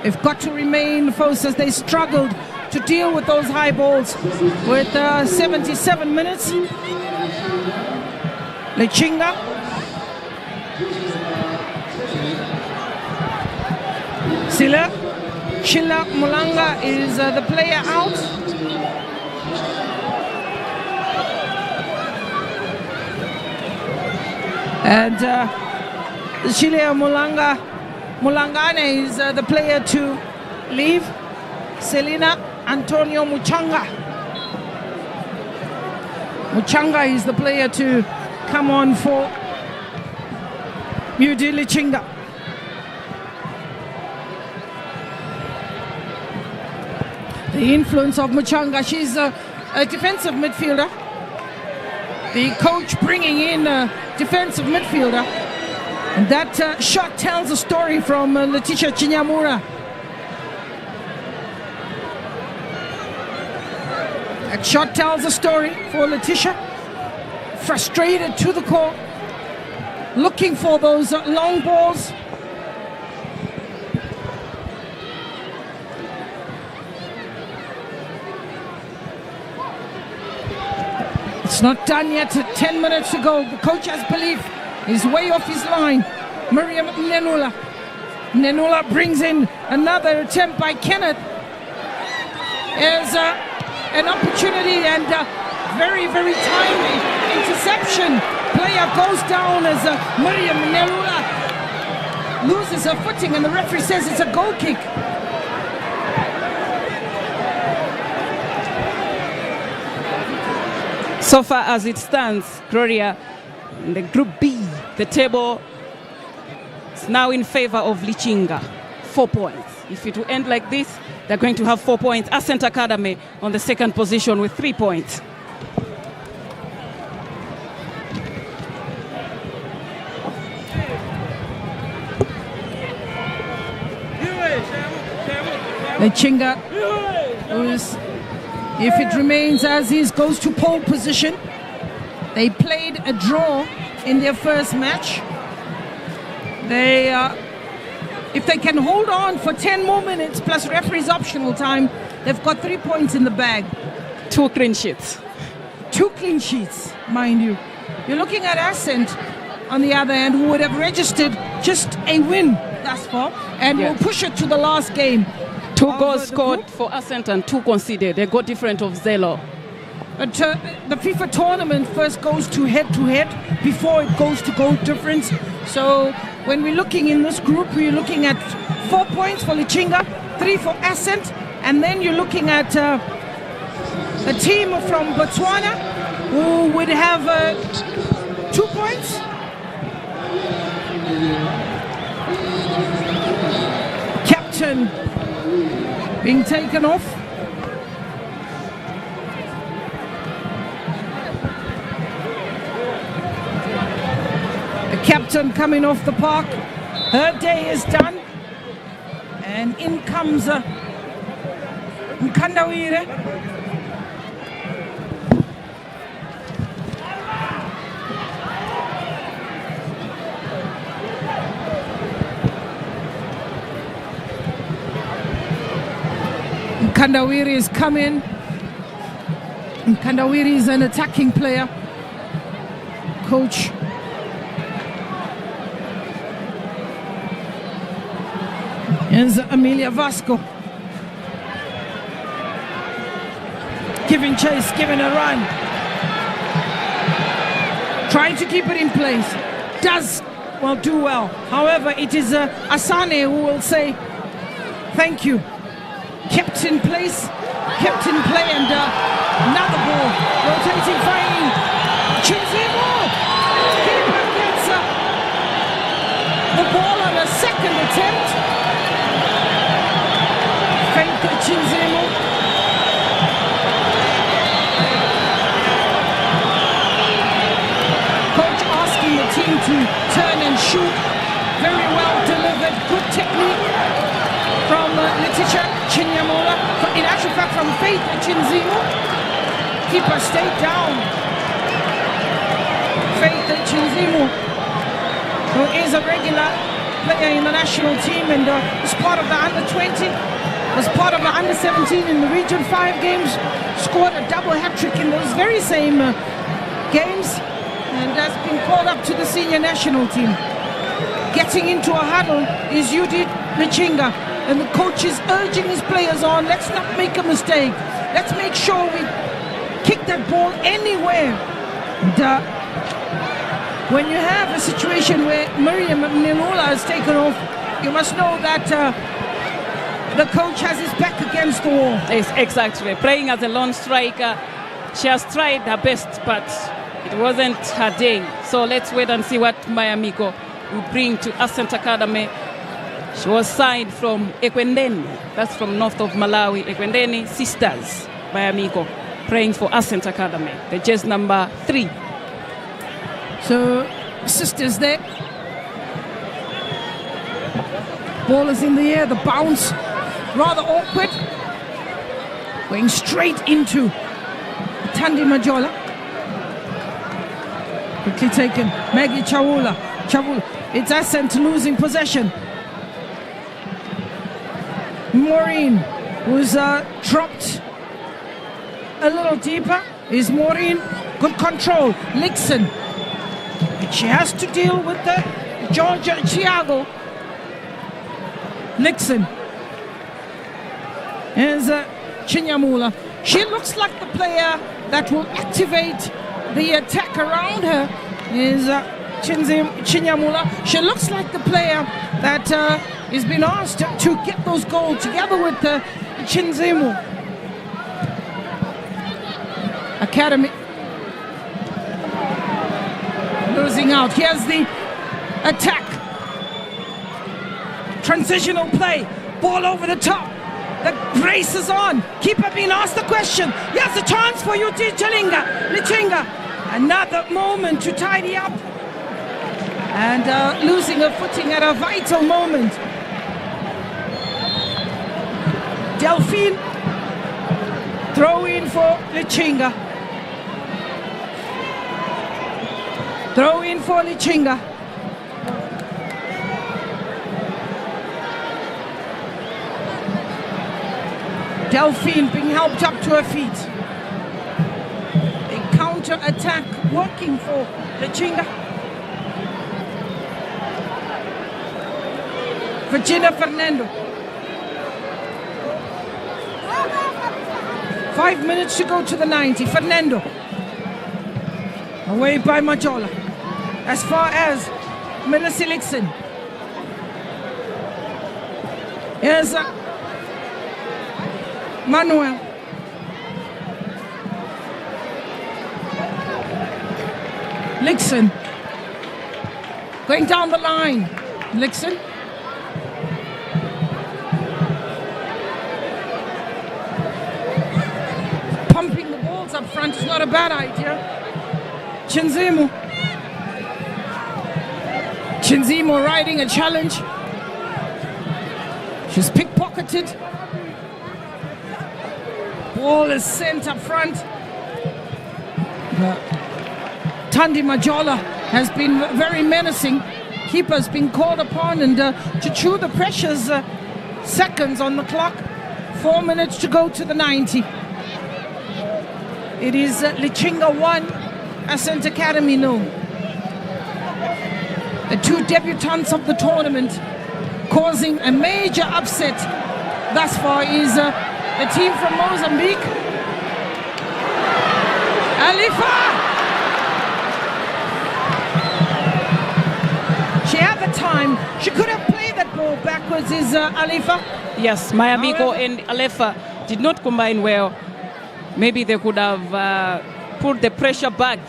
They've got to remain focused as they struggled to deal with those high balls with 77 minutes. Lichinga. Chilla Mulanga is the player out. And Chilla Mulangane is the player to leave. Selina Antonio Muchanga. Muchanga is the player to come on for UD Lichinga. The influence of Muchanga, she's a defensive midfielder. The coach bringing in defensive midfielder. And that shot tells a story from Letitia Chinyamura. That shot tells a story for Letitia. Frustrated to the core, looking for those long balls. It's not done yet. 10 minutes to go. The coach has belief. He's way off his line. Miriam Nenula. Nenula brings in another attempt by Kenneth. There's an opportunity and very, very timely interception. Player goes down as Miriam Nenula loses her footing and the referee says it's a goal kick. So far as it stands, Gloria, in the Group B, the table is now in favor of Lichinga. 4 points. If it will end like this, they're going to have 4 points. Ascent Academy on the second position with 3 points. Lichinga, who's, if it remains as is, goes to pole position. They played a draw in their first match. They, if they can hold on for 10 more minutes plus referee's optional time, they've got 3 points in the bag. 2 clean sheets. 2 clean sheets, mind you. You're looking at Ascent, on the other hand, who would have registered just a win thus far and will push it to the last game. 2 goals scored for Ascent and 2 conceded. They got different of Zelo. But the FIFA tournament first goes to head before it goes to goal difference. So when we're looking in this group, we're looking at 4 points for Lichinga, 3 for Ascent, and then you're looking at a team from Botswana who would have 2 points. Captain being taken off. The captain coming off the park. Her day is done. And in comes Nkandawire. Nkandawire is coming. Nkandawire is an attacking player. Coach is Amelia Vasco. Giving chase, giving a run. Trying to keep it in place. Does do well. However, it is Asane who will say thank you. Kept in place, kept in play, and another ball. Rotating fine. Chinzimo. Keeper gets the ball on a second attempt. Faith Chinzimo. Coach asking the team to turn and shoot. Very well delivered. Good technique from Letitia Chinyamura. In actual fact, from Faith Chinzimo. Keeper stayed down. Faith Chinzimo, who is a regular player in the national team and is part of the under-20, was part of the under-17 in the Region 5 games, scored a double hat-trick in those very same games, and has been called up to the senior national team. Getting into a huddle is Judith Lichinga, and the coach is urging his players on, let's not make a mistake. Let's make sure we kick that ball anywhere. And, when you have a situation where Miriam Nenula has taken off, you must know that the coach has his back against the wall. Yes, exactly. Playing as a lone striker, she has tried her best, but it wasn't her day. So let's wait and see what Mayamiko will bring to Ascent Academy. She was signed from Ekwendeni, that's from north of Malawi. Ekwendeni Sisters, Mayamiko, playing for Ascent Academy, the jazz number 3. So sisters there. Ball is in the air, the bounce rather awkward. Going straight into Tandi Majola. Quickly taken, Maggie Chawula. It's Ascent losing possession. Maureen, who's dropped a little deeper, is Maureen. Good control. Lixon. She has to deal with the Georgia Chiago. Lixon. Here's Chinyamula. She looks like the player that will activate the attack around her. Is Chinyamula. She looks like the player that has been asked to get those goals together with Chinzimu Academy. Losing out. Here's the attack. Transitional play. Ball over the top. The brace is on. Keeper being asked the question. Here's a chance for you, Lichinga. Another moment to tidy up. And losing her footing at a vital moment. Delphine. Throw in for Lichinga. Throw in for Lichinga. Delphine being helped up to her feet. A counter attack working for Lichinga. Virginia Fernando. 5 minutes to go to the 90. Fernando. Away by Majola. As far as Melissa Lixon. Here's Manuel. Lixon. Going down the line. Lixon. Pumping the balls up front is not a bad idea. Chinzimu riding a challenge. She's pickpocketed. Ball is sent up front. Tandi Majola has been very menacing. Keeper's been called upon and to chew the precious seconds on the clock. 4 minutes to go to the 90. It is Lichinga 1, Ascent Academy 0. The two debutants of the tournament causing a major upset thus far is the team from Mozambique. Alifa! She had the time. She could have played that ball backwards, is Alifa. Yes, Mayamiko and Alefa did not combine well. Maybe they could have put the pressure back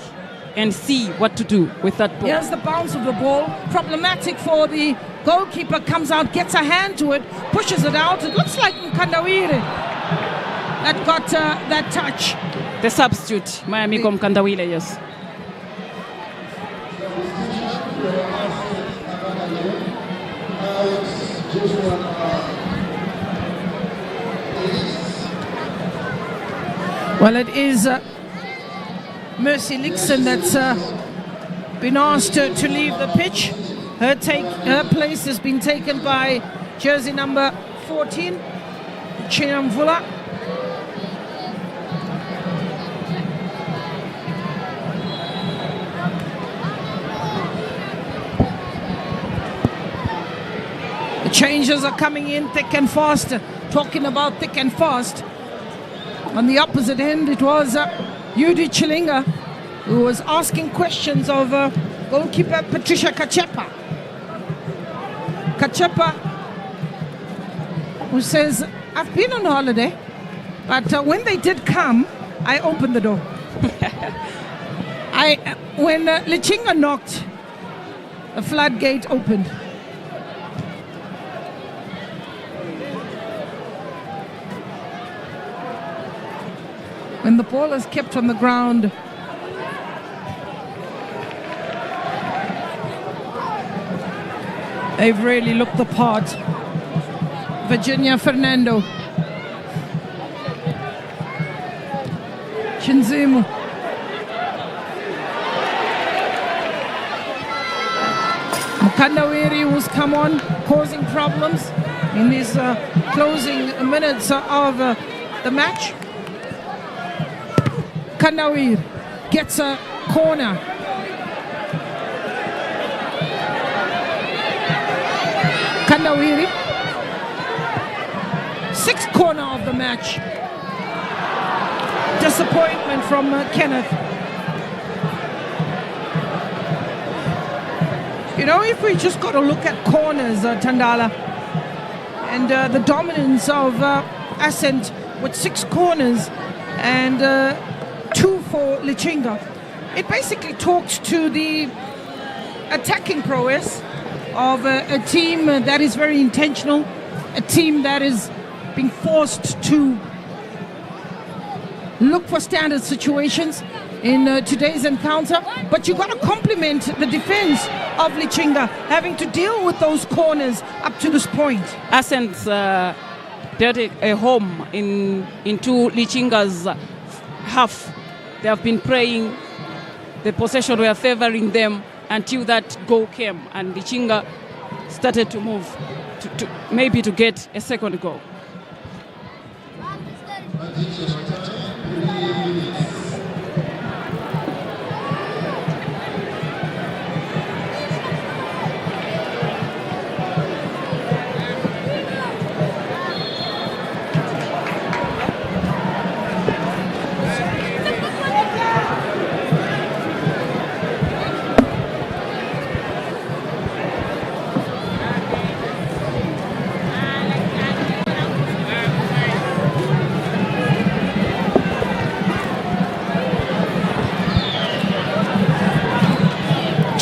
and see what to do with that ball. Here's the bounce of the ball. Problematic for the goalkeeper. Comes out, gets a hand to it, pushes it out. It looks like Mkandawire that got that touch. The substitute, Mayamiko Mkandawire, yes. Well, it is Mercy Lixon that's been asked to leave the pitch. Her place has been taken by jersey number 14, Chinamvula. The changes are coming in thick and fast. Talking about thick and fast. On the opposite end, it was Yudi Chilinga who was asking questions of goalkeeper Patricia Kachepa. Kachepa, who says, I've been on holiday, but when they did come, I opened the door. When Lichinga knocked, the floodgate opened. When the ball is kept on the ground They've really looked the part. Virginia Fernando. Chinzimu. Mukandawiri, who's come on, causing problems in these closing minutes of the match. Kandawir gets a corner. Kandawiri, sixth corner of the match. Disappointment from Kenneth. You know, if we just got to look at corners, Tandala, and the dominance of Ascent with 6 corners and 2 for Lichinga, it basically talks to the attacking prowess of a team that is very intentional, a team that is being forced to look for standard situations in today's encounter, but you got to compliment the defense of Lichinga, having to deal with those corners up to this point. Ascent's did a home into Lichinga's half. They have been praying, the possession were favoring them until that goal came, and Lichinga started to move to maybe to get a second goal.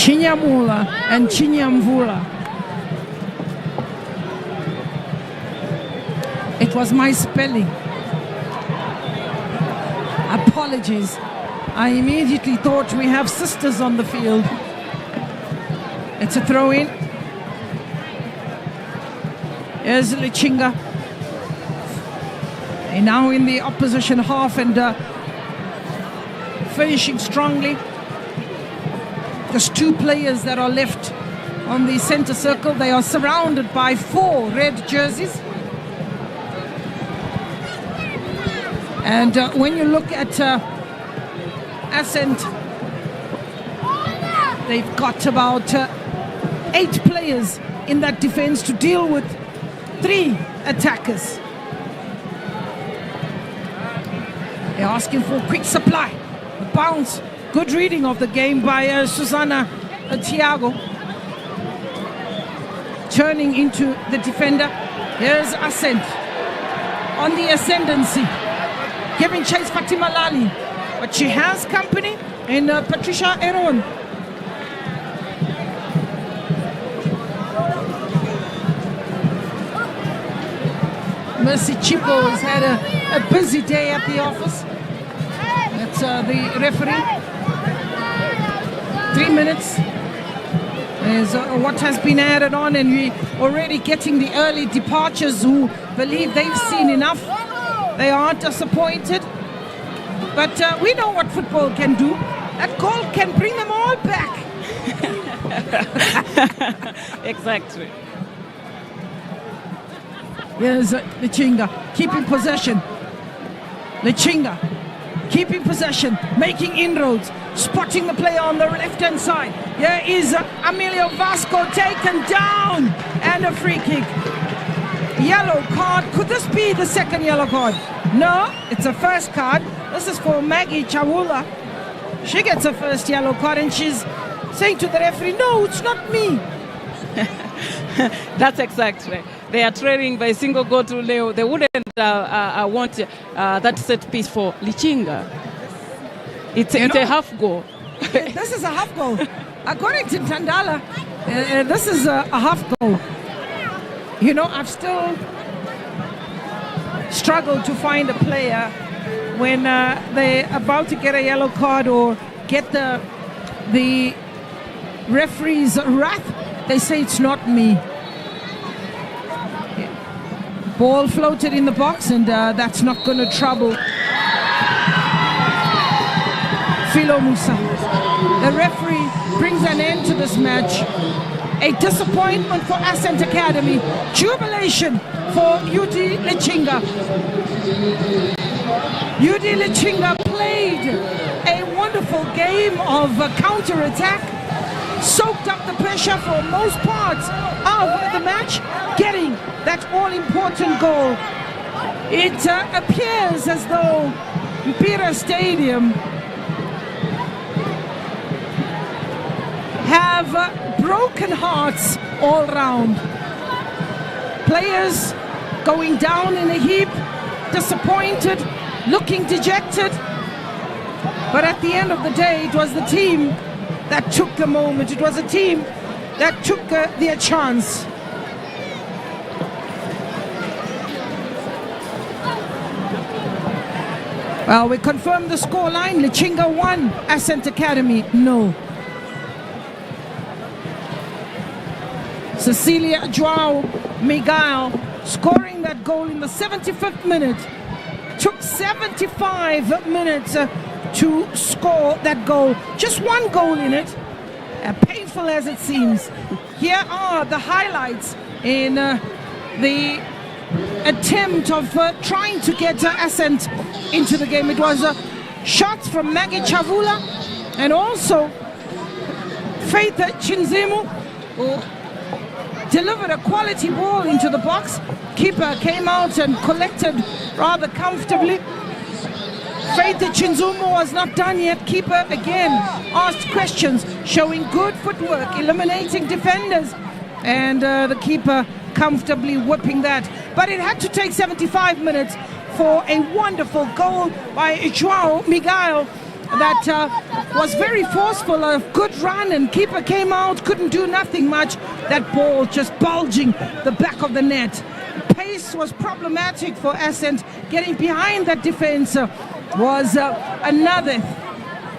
Chinyamula and Chinyamvula. It was my spelling. Apologies. I immediately thought we have sisters on the field. It's a throw-in. Here's Lichinga. They're now in the opposition half and finishing strongly. Just 2 players that are left on the center circle. They are surrounded by 4 red jerseys. And when you look at Ascent, they've got about 8 players in that defense to deal with 3 attackers. They're asking for quick supply. The bounce. Good reading of the game by Susanna Thiago. Turning into the defender. Here's Ascent on the ascendancy. Giving chase Fatima Lali. But she has company in Patricia Eron. Mercy Chipo has had a busy day at the office. That's the referee. 3 minutes is what has been added on, and we're already getting the early departures who believe they've seen enough. They are disappointed, but we know what football can do. That goal can bring them all back. Exactly. Here's Lichinga keeping possession. Lichinga keeping possession, making inroads, spotting the player on the left-hand side. Here is Emilio Vasco taken down, and a free kick. Yellow card. Could this be the second yellow card? No, it's a first card. This is for Maggie Chawula. She gets a first yellow card, and she's saying to the referee, no, it's not me. That's exactly. They are trailing by a single goal to Leo. They wouldn't want that set piece for Lichinga. It's a half goal. This is a half goal. According to Tandala, this is a half goal. You know, I've still struggled to find a player when they're about to get a yellow card or get the referee's wrath. They say it's not me. Ball floated in the box, and that's not going to trouble Philo Musa. The referee brings an end to this match. A disappointment for Ascent Academy. Jubilation for UD Lichinga. UD Lichinga played a wonderful game of counter-attack, soaked up the pressure for most parts of the match, getting that all-important goal. It appears as though Mpira Stadium have broken hearts all round. Players going down in a heap, disappointed, looking dejected. But at the end of the day, it was the team that took the moment. It was a team that took their chance. Well, we confirmed the scoreline. Lichinga 1, Ascent Academy no. Cecilia Joao Miguel scoring that goal in the 75th minute. Took 75 minutes to score that goal. Just one goal in it, painful as it seems. Here are the highlights in the attempt of trying to get Ascent into the game. It was shots from Maggie Chavula and also Faith Chinzimu, who delivered a quality ball into the box. Keeper came out and collected rather comfortably. Faith Chinzumu was not done yet. Keeper again asked questions, showing good footwork, eliminating defenders, and the keeper comfortably whipping that. But it had to take 75 minutes for a wonderful goal by Joao Miguel that was very forceful, a good run, and keeper came out, couldn't do nothing much. That ball just bulging the back of the net. Pace was problematic for Ascent. Getting behind that defense was another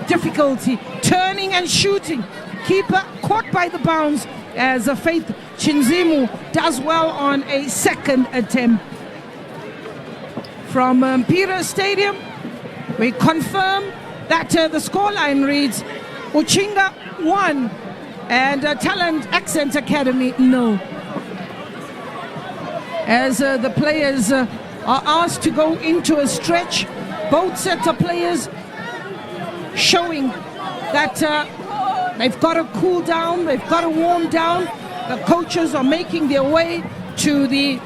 difficulty. Turning and shooting. Keeper caught by the bounce as Faith Chinzimu does well on a second attempt. From Mpira Stadium, we confirm that the scoreline reads Lichinga 1 and Talent Ascent Academy no. As the players are asked to go into a stretch, both sets of players showing that they've got to cool down, they've got to warm down. The coaches are making their way to the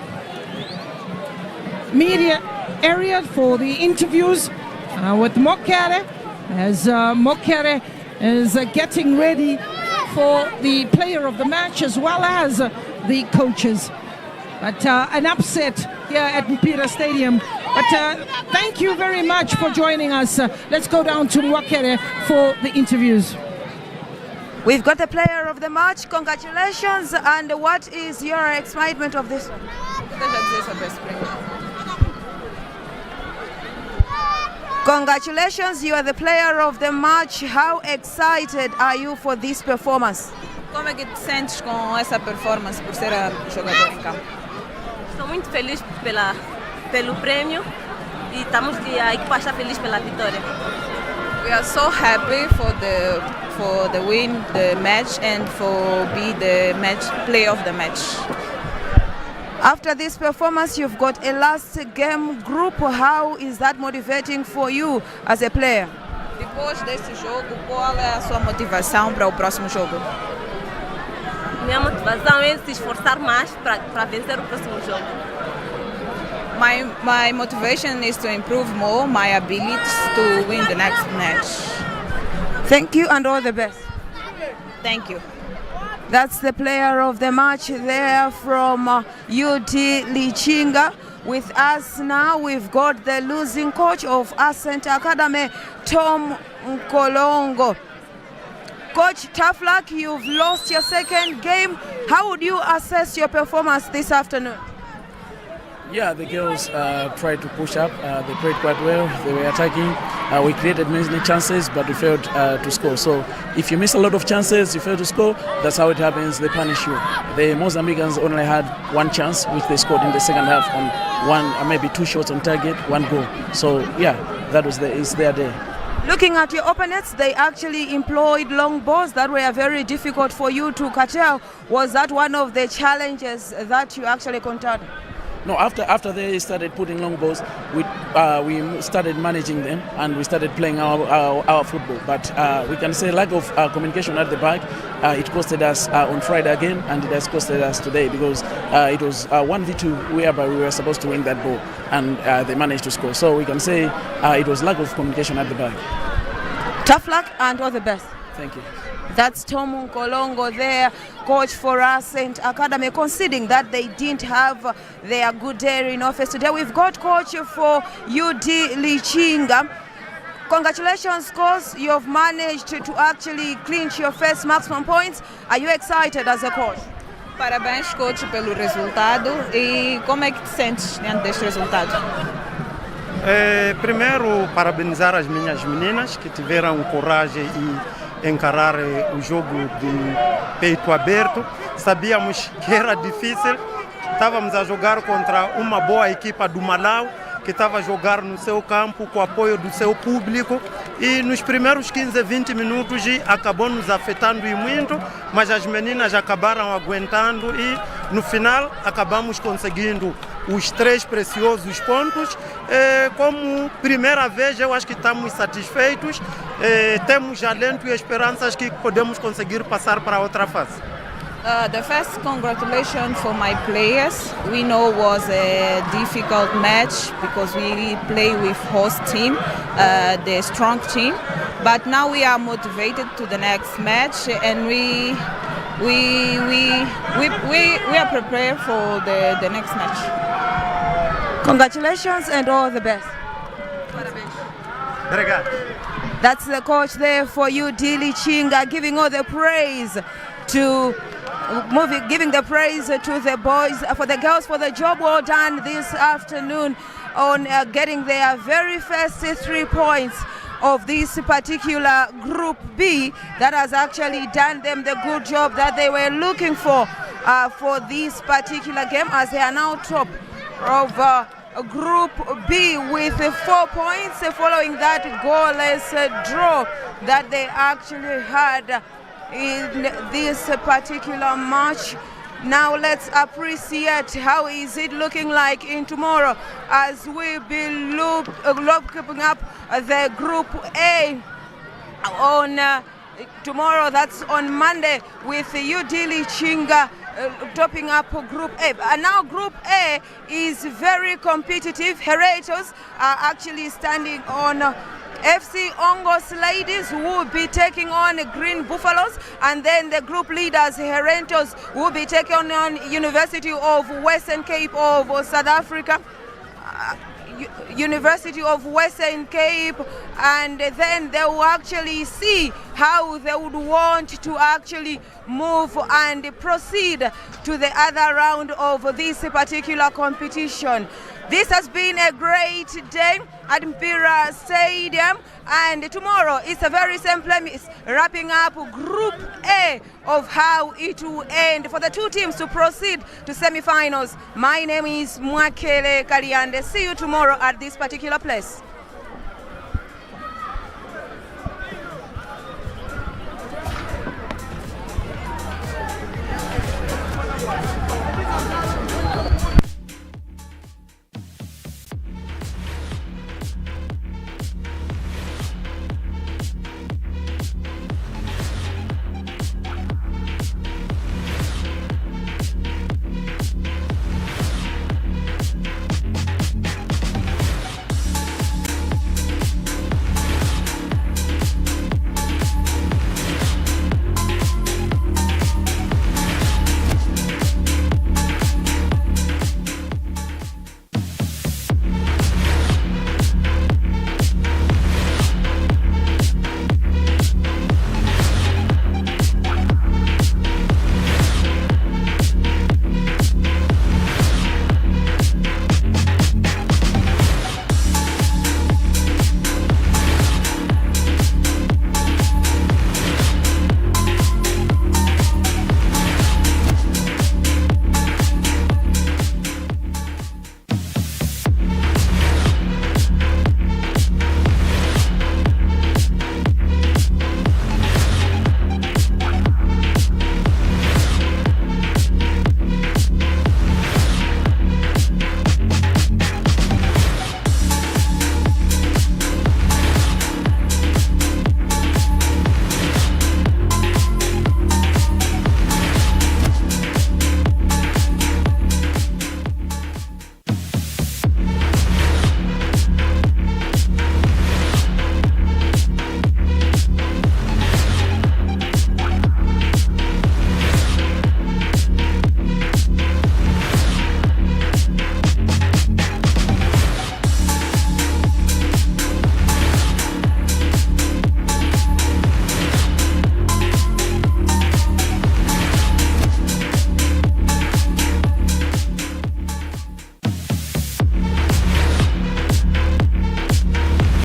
media area for the interviews with Mokere, as Mokere is getting ready for the player of the match as well as the coaches. But an upset here at Mpira Stadium. But thank you very much for joining us. Let's go down to Mokere for the interviews. We've got the player of the match. Congratulations. And what is your excitement of this one? Congratulations, you are the player of the match. How excited are you for this performance? Como é que te sentes com essa performance por ser a jogador em campo? Estou muito feliz pelo prêmio e a equipa está feliz pela vitória. We are so happy for the win, the match, and for be the match player of the match. After this performance, you've got a last game group. How is that motivating for you as a player? Depois desse jogo, qual é a sua motivação para o próximo jogo? Minha motivação é se esforçar mais para vencer o próximo jogo. My motivation is to improve more my abilities to win the next match. Thank you and all the best. Thank you. That's the player of the match there from UT Lichinga. With us now, we've got the losing coach of Ascent Academy, Tom Nkolongo. Coach, tough luck, you've lost your second game. How would you assess your performance this afternoon? Yeah, the girls tried to push up. They played quite well. They were attacking. We created many chances, but we failed to score. So if you miss a lot of chances, you fail to score, that's how it happens. They punish you. The Mozambicans only had one chance, which they scored in the second half on one, maybe 2 shots on target, 1 goal. So yeah, that was it's their day. Looking at your opponents, they actually employed long balls that were very difficult for you to curtail. Was that one of the challenges that you actually encountered? No, after they started putting long balls, we started managing them and we started playing our football. But we can say lack of communication at the back, it costed us on Friday again, and it has costed us today because it was 1v2 whereby we were supposed to win that ball, and they managed to score. So we can say it was lack of communication at the back. Tough luck and all the best. Thank you. That's Tom Nkolongo there, coach for Ascent Academy, conceding that they didn't have their good day in office today. We've got coach for UD Lichinga. Congratulations, coach. You've managed to actually clinch your first maximum points. Are you excited as a coach? Parabéns, coach, pelo resultado. E como é que te sentes diante deste resultado? Primeiro, parabenizar as minhas meninas que tiveram coragem e encarar o jogo de peito aberto. Sabíamos que era difícil. Estávamos a jogar contra uma boa equipa do Malawi, que estava a jogar no seu campo com o apoio do seu público, e nos primeiros 15, 20 minutos acabou nos afetando e muito, mas as meninas acabaram aguentando e no final acabamos conseguindo os 3 preciosos pontos. Como primeira vez, eu acho que estamos satisfeitos, temos alento e esperanças que podemos conseguir passar para outra fase. The first congratulations for my players. We know it was a difficult match because we play with host team, the strong team. But now we are motivated to the next match, and we are prepared for the next match. Congratulations and all the best. That's the coach there for you, Lichinga, giving all the praise giving the praise to the boys, for the girls, for the job well done this afternoon on getting their very first 3 points of this particular Group B that has actually done them the good job that they were looking for this particular game, as they are now top of Group B with 4 points following that goalless draw that they actually had in this particular match. Now let's appreciate how is it looking like in tomorrow as we be looking up the Group A on tomorrow. That's on Monday with UD Lichinga topping up Group A. And now Group A is very competitive. Heretians are actually standing on FC Ongos Ladies, who will be taking on Green Buffaloes, and then the group leaders Heretians will be taking on University of Western Cape of South Africa. University of Western Cape, and then they will actually see how they would want to actually move and proceed to the other round of this particular competition. This has been a great day at Mpira Stadium, and tomorrow it's a very same premise, wrapping up Group A of how it will end for the 2 teams to proceed to semi-finals. My name is Mwakele Kaliande. See you tomorrow at this particular place.